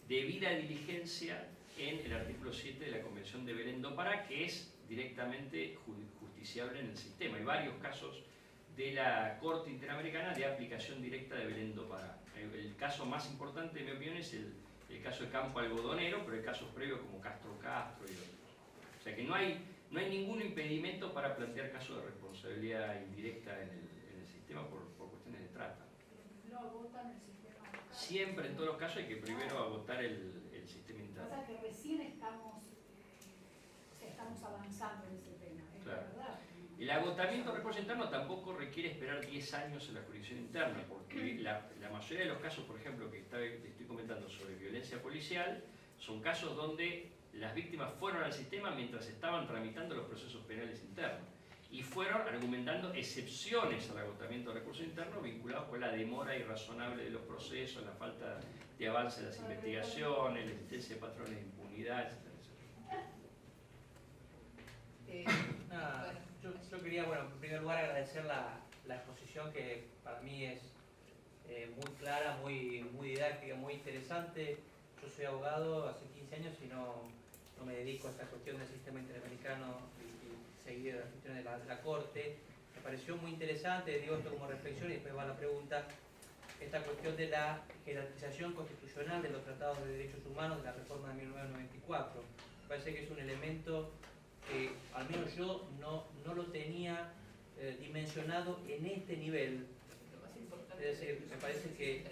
debida diligencia en el artículo 7 de la Convención de Belén do Pará, que es directamente justiciable en el sistema. Hay varios casos de la Corte Interamericana de aplicación directa de Belén do Pará. El caso más importante, en mi opinión, es el caso de Campo Algodonero, pero hay casos previos como Castro y otros. O sea que no hay ningún impedimento para plantear casos de responsabilidad indirecta en el sistema por cuestiones de trata. No agotan el sistema. Siempre, en todos los casos, hay que primero agotar el sistema interno. O sea que recién estamos avanzando en ese tema, es claro. verdad. El agotamiento del recurso interno tampoco requiere esperar 10 años en la jurisdicción interna, porque la mayoría de los casos, por ejemplo, que estoy comentando sobre violencia policial, son casos donde las víctimas fueron al sistema mientras estaban tramitando los procesos penales internos y fueron argumentando excepciones al agotamiento de recursos internos vinculados con la demora irrazonable de los procesos, la falta de avance de las investigaciones, la existencia de patrones de impunidad, etc. Yo quería, bueno, en primer lugar agradecer la exposición, que para mí es muy clara, muy didáctica, muy interesante. Yo soy abogado hace 15 años y no me dedico a esta cuestión del sistema interamericano y seguir las cuestiones de la Corte. Me pareció muy interesante, digo esto como reflexión y después va la pregunta, esta cuestión de la jerarquización constitucional de los tratados de derechos humanos de la reforma de 1994. Me parece que es un elemento que al menos yo no lo tenía dimensionado en este nivel. Es decir, me parece que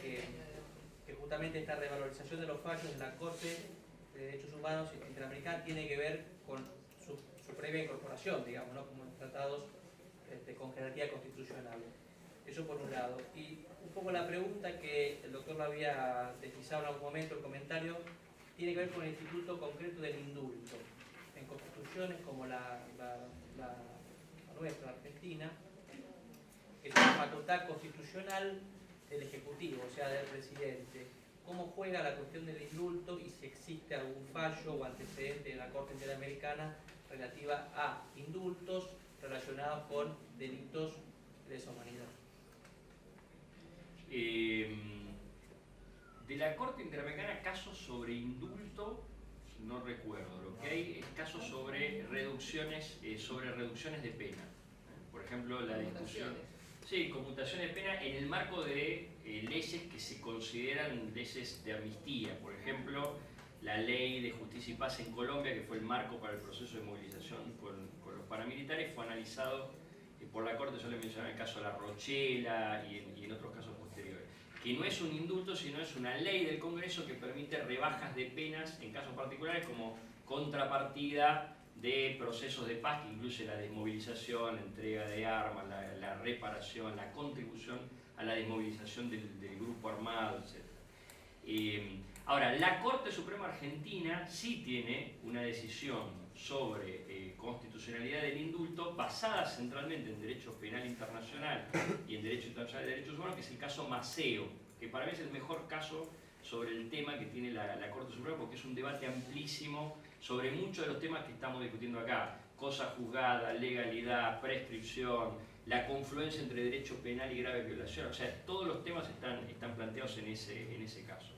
justamente esta revalorización de los fallos de la Corte de Derechos Humanos Interamericana tiene que ver con su previa incorporación, digamos, ¿no? Como tratados con jerarquía constitucional. Eso por un lado. Y un poco la pregunta que el doctor lo había deslizado en algún momento, el comentario, tiene que ver con el instituto concreto del indulto. En constituciones como la nuestra, Argentina, que es una facultad constitucional del Ejecutivo, o sea, del presidente. ¿Cómo juega la cuestión del indulto y si existe algún fallo o antecedente de la Corte Interamericana relativa a indultos relacionados con delitos de lesa humanidad? De la Corte Interamericana, casos sobre indulto no recuerdo. Lo que hay es casos sobre reducciones de pena. Por ejemplo, la discusión, sí, conmutación de pena en el marco de leyes que se consideran leyes de amnistía. Por ejemplo, la ley de justicia y paz en Colombia, que fue el marco para el proceso de movilización con los paramilitares, fue analizado por la Corte. Yo le mencioné el caso de La Rochela y en otros casos posteriores, que no es un indulto, sino es una ley del Congreso que permite rebajas de penas en casos particulares como contrapartida de procesos de paz, que incluye la desmovilización, la entrega de armas, la reparación, la contribución a la desmovilización del grupo armado, etc. Ahora, la Corte Suprema Argentina sí tiene una decisión sobre constitucionalidad del indulto basada centralmente en derecho penal internacional y en derecho internacional de derechos humanos, que es el caso Maceo, que para mí es el mejor caso sobre el tema que tiene la Corte Suprema, porque es un debate amplísimo sobre muchos de los temas que estamos discutiendo acá: cosa juzgada, legalidad, prescripción, la confluencia entre derecho penal y grave violación. O sea, todos los temas están planteados en ese caso.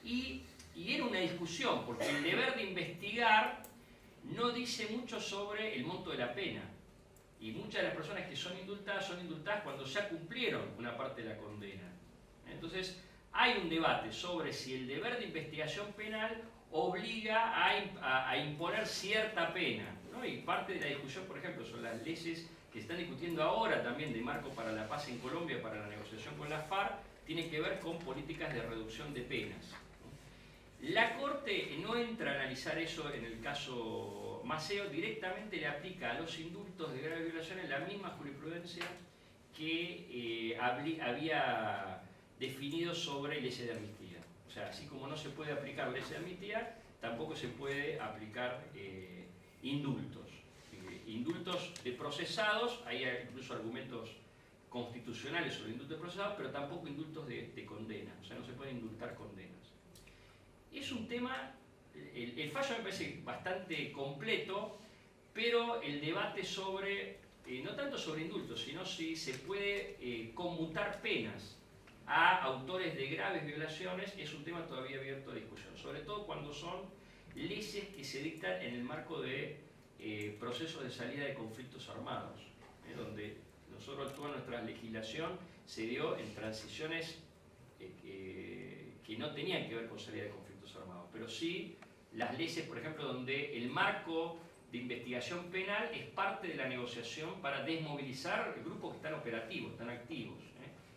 Y era una discusión, porque el deber de investigar no dice mucho sobre el monto de la pena. Y muchas de las personas que son indultadas cuando ya cumplieron una parte de la condena. Entonces, hay un debate sobre si el deber de investigación penal obliga a imponer cierta pena, ¿no? Y parte de la discusión, por ejemplo, son las leyes que están discutiendo ahora también de marco para la paz en Colombia, para la negociación con la FARC, tiene que ver con políticas de reducción de penas. La Corte no entra a analizar eso en el caso Maceo, directamente le aplica a los indultos de graves violaciones la misma jurisprudencia que había definido sobre leyes de amnistía. O sea, así como no se puede aplicar leyes de amnistía, tampoco se puede aplicar indultos. Indultos de procesados, hay incluso argumentos constitucionales sobre indultos de procesados, pero tampoco indultos de condena. O sea, no se pueden indultar condenas. Es un tema, el fallo me parece bastante completo, pero el debate sobre, no tanto sobre indultos, sino si se puede conmutar penas a autores de graves violaciones, es un tema todavía abierto a discusión, sobre todo cuando son leyes que se dictan en el marco de procesos de salida de conflictos armados, donde nosotros toda nuestra legislación se dio en transiciones que no tenían que ver con salida de conflictos armados, pero sí las leyes, por ejemplo, donde el marco de investigación penal es parte de la negociación para desmovilizar grupos que están operativos, están activos,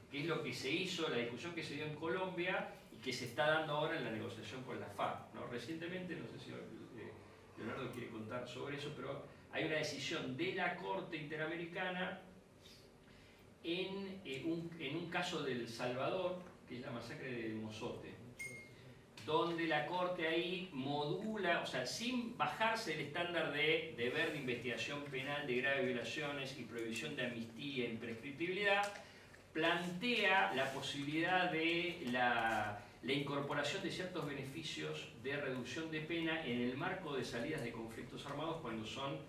que es lo que se hizo, la discusión que se dio en Colombia y que se está dando ahora en la negociación con la FARC, ¿no? Recientemente, no sé si Leonardo quiere contar sobre eso, pero hay una decisión de la Corte Interamericana en un caso de El Salvador, que es la masacre de Mozote, donde la Corte ahí modula, o sea, sin bajarse del estándar de deber de investigación penal de graves violaciones y prohibición de amnistía e imprescriptibilidad, plantea la posibilidad de la incorporación de ciertos beneficios de reducción de pena en el marco de salidas de conflictos armados cuando son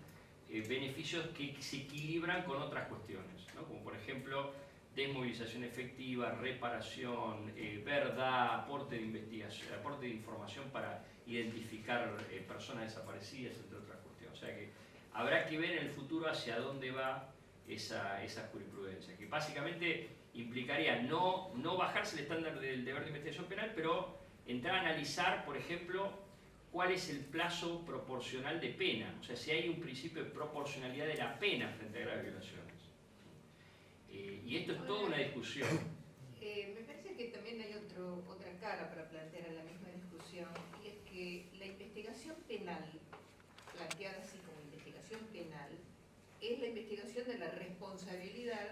beneficios que se equilibran con otras cuestiones, ¿no? Como por ejemplo desmovilización efectiva, reparación, verdad, aporte de investigación, aporte de información para identificar personas desaparecidas, entre otras cuestiones. O sea que habrá que ver en el futuro hacia dónde va esa jurisprudencia, que básicamente implicaría no bajarse el estándar del deber de investigación penal, pero entrar a analizar, por ejemplo, cuál es el plazo proporcional de pena, o sea, si hay un principio de proporcionalidad de la pena frente a graves violaciones. Y esto es toda una discusión. Me parece que también hay otra cara para plantear la misma discusión, y es que la investigación penal, planteada así como investigación penal, es la investigación de la responsabilidad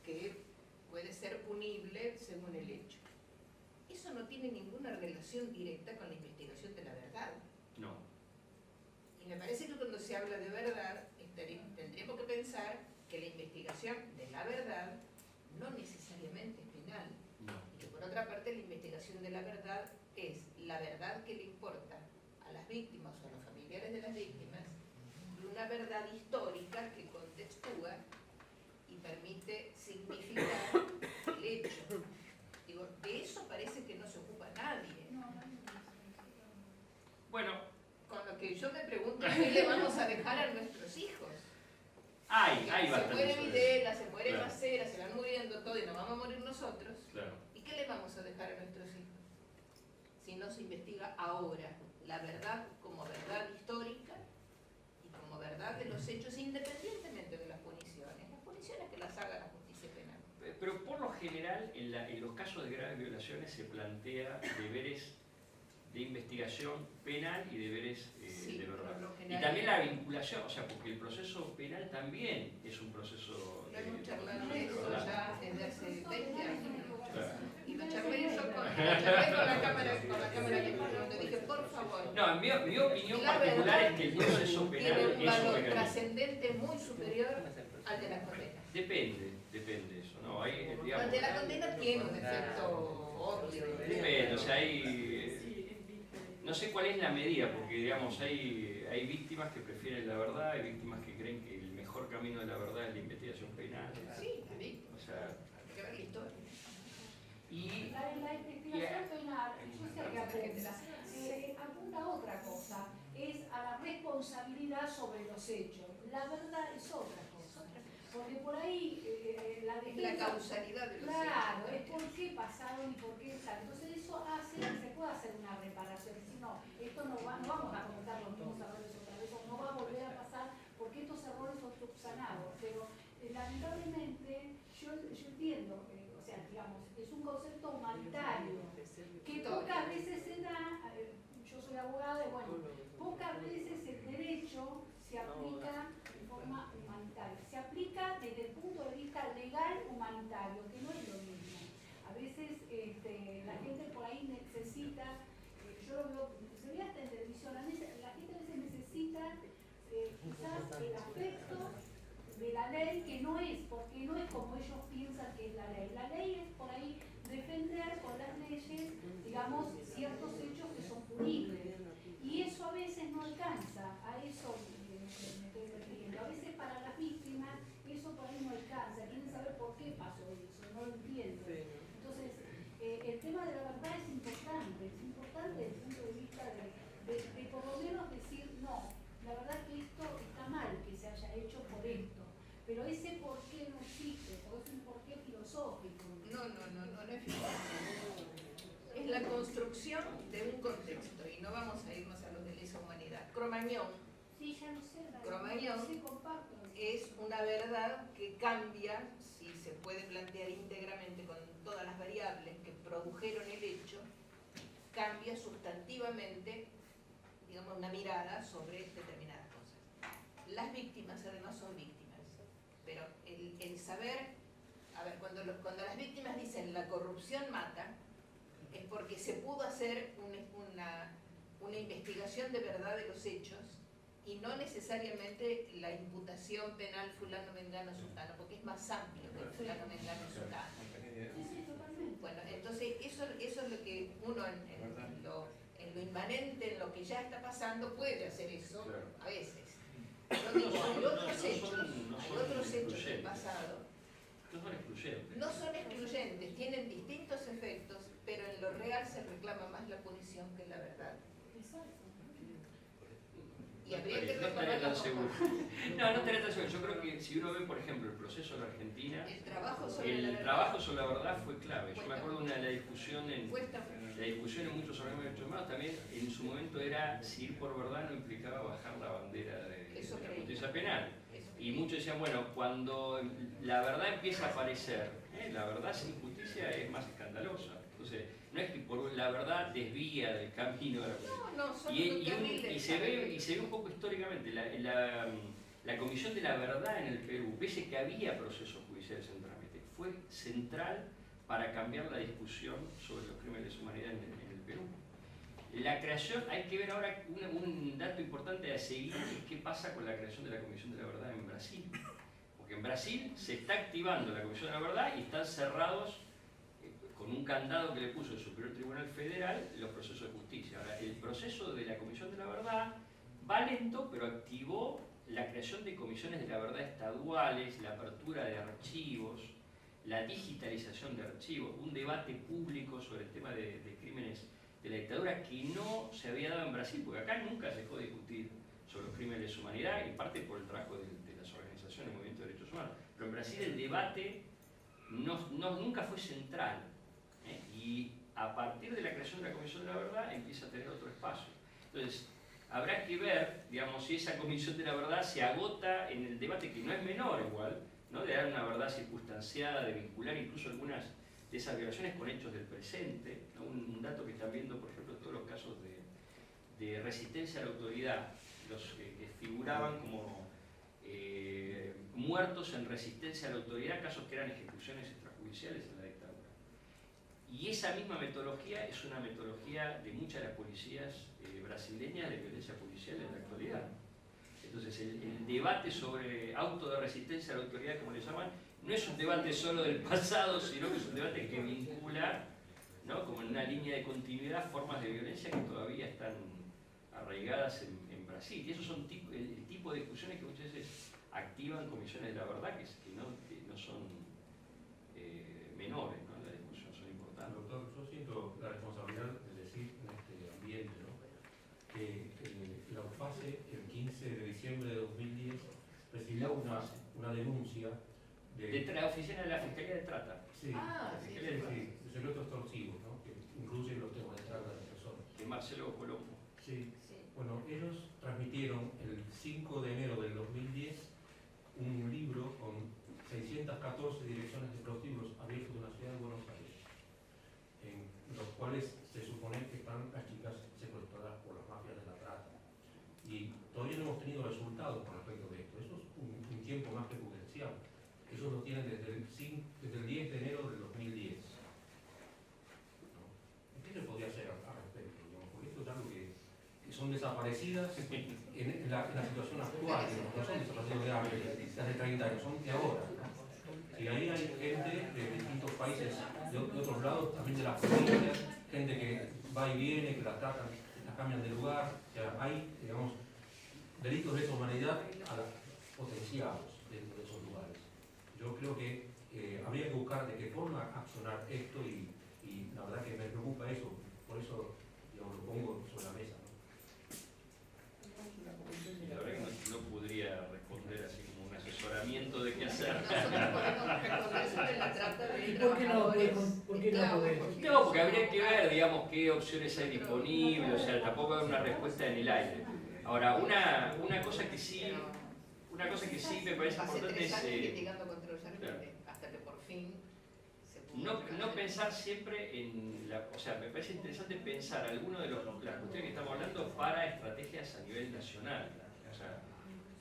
que puede ser punible según el hecho. Eso no tiene ninguna relación directa con la investigación de la verdad. No. Y me parece que cuando se habla de verdad, tendríamos que pensar que la investigación de la verdad no necesariamente es penal. No. Y que por otra parte la investigación de la verdad es la verdad que le importa a las víctimas o a los familiares de las víctimas, y una verdad histórica que contextúa y permite significar el hecho. Digo, de eso parece que no se ocupa nadie. Bueno, con lo que yo me pregunto, ¿qué le vamos a dejar a nuestros hijos? hay Se bastante. muere Videla, se muere Claro. Macera, se van muriendo todos y nos vamos a morir nosotros. Claro. ¿Y qué le vamos a dejar a nuestros hijos? Si no se investiga ahora la verdad como verdad histórica y como verdad de los hechos, independientemente de las puniciones que las haga la justicia penal. Pero por lo general, en los casos de graves violaciones se plantea deberes de investigación penal y deberes Sí, de verdad. por lo Y general. también la vinculación, o sea, porque el proceso penal también es un proceso Lo hemos de charlado de eso ya desde hace 20 años. Claro. Y lo charlé yo con la cámara que cuando dije, por favor. No, mi opinión La particular verdad es que el proceso penal tiene un es un valor mecanismo. trascendente muy superior al de la condena. Depende eso, ¿no? Hay, digamos, El de la condena tiene un efecto obvio. depende, o sea, no sé cuál es la medida, porque digamos, hay víctimas que prefieren la verdad, hay víctimas que creen que el mejor camino de la verdad es la investigación penal. Sí, la víctima. O sea, Hay que ver la historia. y La investigación penal, yo sé que apunta a otra cosa, es a la responsabilidad sobre los hechos. La verdad es otra cosa. Porque por ahí la defensa... La causalidad de los hechos. Claro, es por qué pasaron y por qué tal. Entonces eso hace que se pueda hacer una reparación. Si no, esto no vamos a cometer los mismos errores otra vez, o no va a volver a pasar porque estos errores son subsanados. Pero lamentablemente yo entiendo, o sea, digamos, es un concepto humanitario que pocas veces se da, yo soy abogada y bueno, pocas veces el derecho se aplica de forma humanitaria, se aplica desde el punto de vista legal humanitario, que no es lo mismo. A veces la gente por ahí necesita, yo lo veo, se ve hasta en televisión, la gente a veces necesita quizás el aspecto de la ley que no es, porque no es como ellos piensan que es la ley. La ley es por ahí defender con las leyes, digamos, ciertos hechos que son punibles. Y eso a veces no alcanza, a eso me estoy refiriendo. A veces para las víctimas eso por ahí no alcanza, quieren saber por qué pasó eso, no lo entiendo. Entonces, el tema de la verdad es importante desde el punto de vista de por lo menos decir, no, la verdad que esto está mal que se haya hecho por esto, pero ese por qué no existe, porque es un porqué filosófico. No es filosófico. Es la construcción de un contexto, y no vamos a irnos a los de lesa humanidad. Cromañón. Sí, ya lo sé, Cromañón sí, comparto. Es una verdad que cambia, si se puede plantear íntegramente con todas las variables que produjeron el hecho, cambia sustantivamente, digamos, una mirada sobre determinadas cosas. Las víctimas además son víctimas, pero el saber, a ver, cuando las víctimas dicen la corrupción mata, es porque se pudo hacer una investigación de verdad de los hechos y no necesariamente la imputación penal fulano, mengano, sultano, porque es más amplio que fulano, mengano, sultano. Bueno, entonces eso es lo que uno en lo inmanente, en lo que ya está pasando, puede hacer eso a veces. Yo digo, hay otros hechos del pasado. No son excluyentes, tienen distintos efectos, pero en lo real se reclama más la punición que la verdad. Y habría que reclamar la seguro. No estaría tan seguro. Yo creo que si uno ve, por ejemplo, el proceso en la Argentina, el trabajo sobre la verdad fue clave. Yo me acuerdo de la discusión en muchos organismos de derechos humanos también, en su momento era si ir por verdad no implicaba bajar la bandera de la justicia penal. Y muchos decían, bueno, cuando la verdad empieza a aparecer, la verdad sin justicia es más escandalosa. Entonces, no es que por la verdad desvía del camino de la justicia. Y se ve un poco históricamente, la Comisión de la Verdad en el Perú, pese que había procesos judiciales en trámite, fue central para cambiar la discusión sobre los crímenes de humanidad en el Perú. La creación, hay que ver ahora un dato importante a seguir, es qué pasa con la creación de la Comisión de la Verdad en Brasil. Porque en Brasil se está activando la Comisión de la Verdad y están cerrados con un candado que le puso el Superior Tribunal Federal los procesos de justicia. Ahora, el proceso de la Comisión de la Verdad va lento, pero activó la creación de comisiones de la verdad estaduales, la apertura de archivos, la digitalización de archivos, un debate público sobre el tema de crímenes de la dictadura que no se había dado en Brasil, porque acá nunca se dejó de discutir sobre los crímenes de humanidad, en parte por el trabajo de las organizaciones del movimiento de derechos humanos. Pero en Brasil el debate nunca fue central. Y a partir de la creación de la Comisión de la Verdad empieza a tener otro espacio. Entonces, habrá que ver, digamos, si esa Comisión de la Verdad se agota en el debate, que no es menor igual, ¿no? De dar una verdad circunstanciada, de vincular incluso algunas de esas violaciones con hechos del presente, ¿no? Un dato que están viendo, por ejemplo, todos los casos de resistencia a la autoridad, los que figuraban como muertos en resistencia a la autoridad, casos que eran ejecuciones extrajudiciales en la dictadura. Y esa misma metodología es una metodología de muchas de las policías brasileñas de violencia policial en la actualidad. Entonces el debate sobre auto de resistencia a la autoridad, como le llaman, no es un debate solo del pasado, sino que es un debate que vincula, ¿no? Como en una línea de continuidad, formas de violencia que todavía están arraigadas en Brasil. Y esos son el tipo de discusiones que muchas veces activan comisiones de la verdad, que no son menores, ¿no? La discusión son importantes. Doctor, yo siento la responsabilidad de decir en este ambiente, ¿no? Que la UFACE, el 15 de diciembre de 2010, recibió una denuncia de la oficina de la Fiscalía de Trata. Sí, de secretos extorsivos, ¿no? Que incluyen los temas de trata de personas. De Marcelo Colombo. Sí. Bueno, ellos transmitieron el 5 de enero del 2010 un libro con 614 direcciones de prostíbulos abiertos de la ciudad de Buenos Aires, en los cuales se supone que están las chicas secuestradas por las mafias de la trata. Y todavía no hemos tenido resultados con respecto de esto. Eso es un tiempo más que prudencial. Ellos lo tienen desde el 10 de enero del 2010. ¿No? ¿Qué se podría hacer al respecto? Porque esto es algo que son desaparecidas en la situación actual, no son desapariciones de hace 30 años, son de ahora. ¿No? Y ahí hay gente de distintos países, de otros lados, también de las provincias, gente que va y viene, que las tratan, las cambian de lugar. O sea, hay, digamos, delitos de lesa humanidad potenciados dentro de esos lugares. Yo creo que habría que buscar de qué forma accionar esto y la verdad que me preocupa eso, por eso lo pongo sobre la mesa. La verdad que no podría responder así como un asesoramiento de qué hacer. Nosotros podemos responder sobre la trata de ¿Por qué no podemos? No, porque habría que ver, digamos, qué opciones hay disponibles, o sea, tampoco hay una respuesta en el aire. Ahora, una cosa que sí me parece importante es hasta que por fin no pensar siempre en o sea, me parece interesante pensar algunas de las cuestiones que estamos hablando para estrategias a nivel nacional. O sea,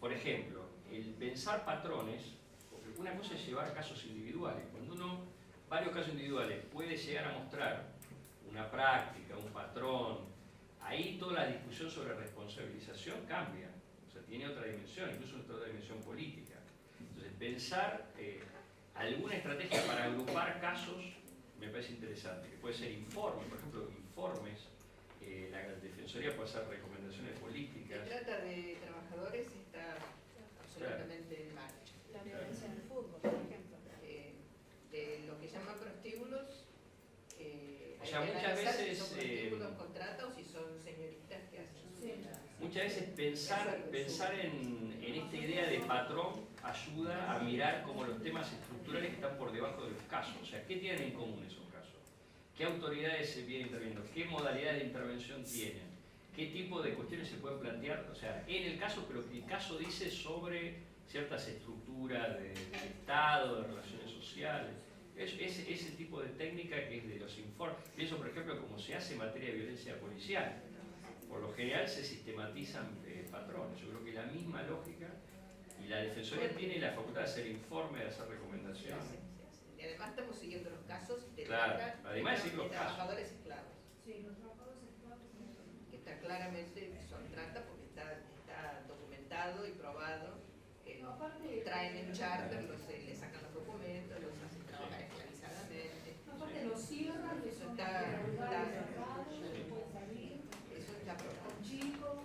por ejemplo, el pensar patrones, porque una cosa es llevar casos individuales. Cuando varios casos individuales puede llegar a mostrar una práctica, un patrón, ahí toda la discusión sobre responsabilización cambia, o sea, tiene otra dimensión, incluso otra dimensión política. Entonces, pensar alguna estrategia para agrupar casos me parece interesante, que puede ser informes, por ejemplo, informes, la Defensoría puede hacer recomendaciones políticas. La trata de trabajadores está absolutamente en marcha. La violencia en el fútbol, por ejemplo. De lo que llaman prostíbulos, o sea, muchas veces si son prostíbulos con trata o si son señoritas que hacen su vida. Muchas veces pensar en esta idea de patrón ayuda a mirar cómo los temas estructurales están por debajo de los casos. O sea, ¿qué tienen en común esos casos? ¿Qué autoridades se vienen interviniendo? ¿Qué modalidades de intervención tienen? ¿Qué tipo de cuestiones se pueden plantear? O sea, en el caso, pero que el caso dice sobre ciertas estructuras de Estado, de relaciones sociales. Es ese tipo de técnica que es de los informes. Pienso, por ejemplo, como se hace en materia de violencia policial. Por lo general se sistematizan patrones. Yo creo que la misma lógica, y la Defensoría tiene la facultad de hacer informes, de hacer recomendaciones. Y además estamos siguiendo los casos de claro, trata además de los trabajadores casos. esclavos. Sí, los trabajadores esclavos. Que está claramente, son trata porque está documentado y probado. Traen en charter, le sacan los documentos, los hacen trabajar esclavizadamente. Aparte los cierran, eso está con chicos.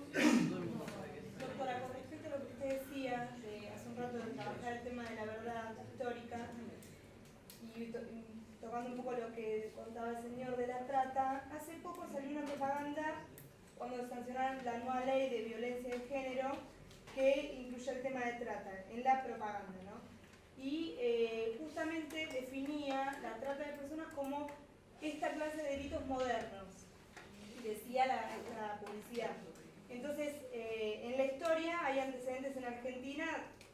Doctora, con respecto a lo que usted decía hace un rato de trabajar el tema de la verdad histórica y tocando un poco lo que contaba el señor de la trata, hace poco salió una propaganda cuando sancionaron la nueva ley de violencia de género que incluye el tema de trata en la propaganda, ¿no? Y justamente definía la trata de personas como esta clase de delitos modernos, decía la publicidad. Entonces, en la historia hay antecedentes en Argentina.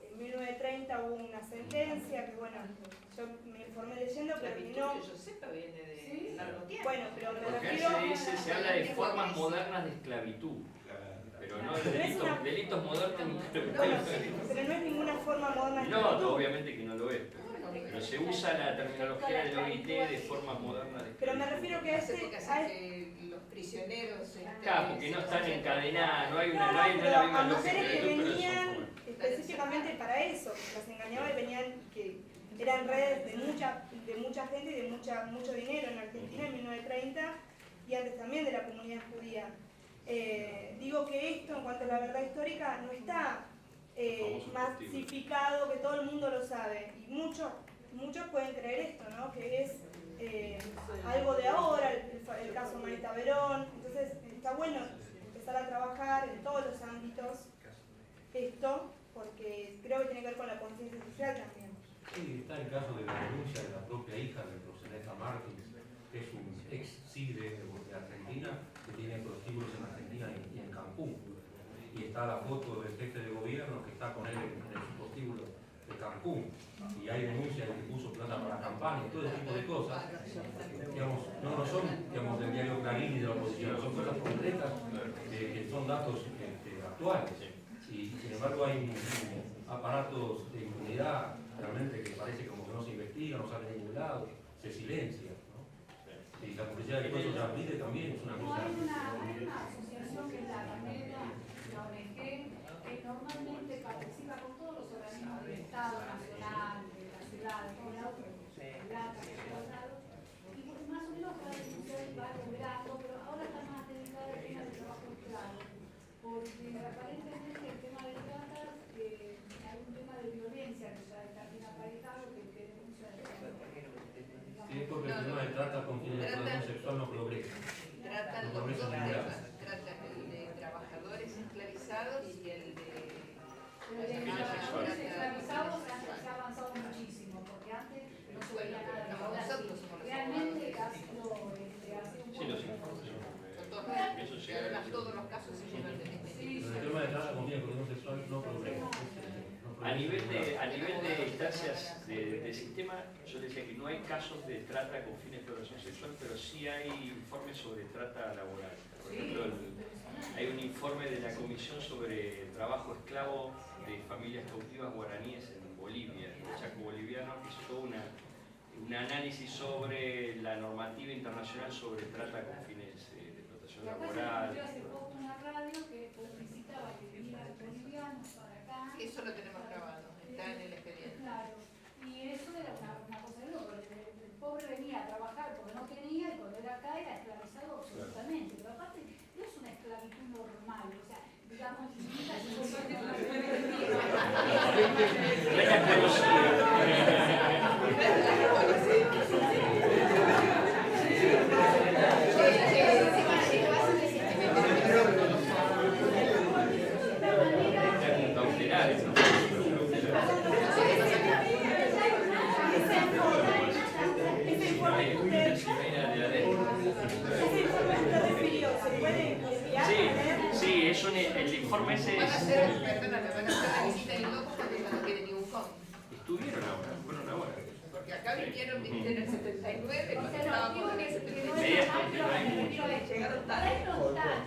En 1930 hubo una sentencia que, bueno, yo me informé leyendo, pero que no... Que yo sepa viene de largo tiempo. Bueno, pero me Porque refiero... se habla de formas modernas de esclavitud, pero no de delitos modernos. Pero no es ninguna forma moderna de esclavitud. esclavitud. No, obviamente que no lo es. Pero se usa la terminología del OIT de formas modernas de esclavitud. Pero me refiero que los prisioneros... Claro, porque no están encadenados, no hay pero la misma a mujeres que lógica, venían específicamente para eso, que las engañaba y venían, que eran redes de mucha gente y de mucho dinero en Argentina en 1930 y antes también de la comunidad judía. Digo que esto, en cuanto a la verdad histórica, no está masificado, que todo el mundo lo sabe. Y muchos pueden creer esto, ¿no? Que es algo de ahora, el caso Marita Verón. Entonces está bueno empezar a trabajar en todos los ámbitos esto, porque creo que tiene que ver con la conciencia social también. Sí, está el caso de la denuncia de la propia hija de Roseleta Martins, que es un ex CIDE de Argentina, que tiene prostíbulos en Argentina y en Cancún. Y está la foto del jefe de gobierno que está con él en el prostíbulo de Cancún. Y hay denuncias de que puso plata para la campaña y todo ese tipo de cosas. Digamos, no son del diario Clarín ni de la oposición, son cosas concretas que son datos actuales. Y sin embargo hay aparatos de impunidad realmente que parece como que no se investiga, no sale de ningún lado, se silencia, ¿no? Y la publicidad del pueblo de también es una cosa... Hay una asociación que es la ONG, que normalmente participa con todos los organismos del Estado Nacional, de la ciudad, de todos lados, y porque más o menos cada denunciar va logrando, pero ahora está más dedicada al tema del trabajo esclavo, porque aparentemente el tema de trata, hay un tema de violencia que ya está bien aparejado, que denuncia el tema. Sí, es porque el tema de trata con fines de explotación sexual no progresa. Tratan los dos temas, tratan el de trabajadores esclavizados y el de... trabajadores esclavizados se ha avanzado muchísimo, porque antes no se veía nada de ahora. Realmente ha sido además todos los casos se llevan de el tema de trata con fines de explotación sexual no progresa. A nivel de instancias de sistema, yo decía que no hay casos de trata con fines de explotación sexual, pero sí hay informes sobre trata laboral. Por ejemplo, hay un informe de la Comisión sobre Trabajo Esclavo de Familias Cautivas Guaraníes en Bolivia, en el Chaco boliviano, que hizo toda una un análisis sobre la normativa internacional sobre trata con fines de explotación laboral. Yo hace poco una radio que publicitaba que venían bolivianos para acá. Eso lo tenemos grabado, está en el expediente. Claro, y eso era una cosa de loco. El pobre venía a trabajar porque no tenía y cuando era acá era esclavizado absolutamente. Pero aparte no es una esclavitud normal, o sea, digamos, Sí, es el informe ese Van a hacer, perdóname, van a hacer la visita en Loco porque no tienen ningún fondo. Estuvieron ahora, fueron ahora. Porque acá vinieron en el 79, cuando o sea, estábamos en el que 79. no es normal, Llegaron para tarde. no están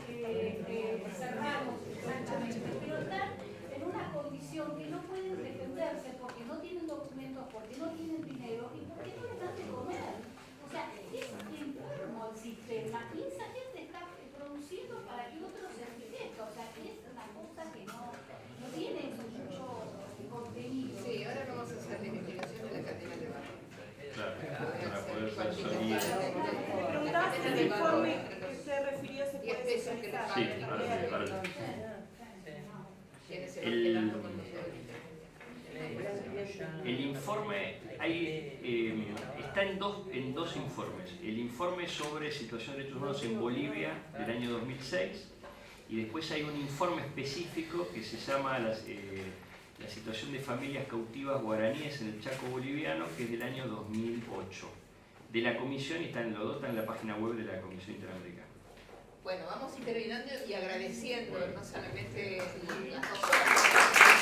cerrados exactamente, pero están en una condición que no pueden defenderse porque no tienen documentos, porque no tienen dinero y porque no les dan de comer. O sea, es enfermo el sistema y esa gente está produciendo para que otros se enriquezcan. O sea, es una cosa que no tiene mucho contenido. Sí, ahora vamos a hacer la investigación de la cadena de valor. Claro, Para poder cuantificar Me preguntaba si el informe que usted refirió se puede socializar. Sí, para quienes se van quedando con los el informe está en dos informes. El informe sobre situación de derechos humanos en Bolivia del año 2006 y después hay un informe específico que se llama la situación de familias cautivas guaraníes en el Chaco boliviano, que es del año 2008 de la Comisión, y los dos están en la página web de la Comisión Interamericana. Bueno, vamos interviniendo y agradeciendo no solamente las 2 horas.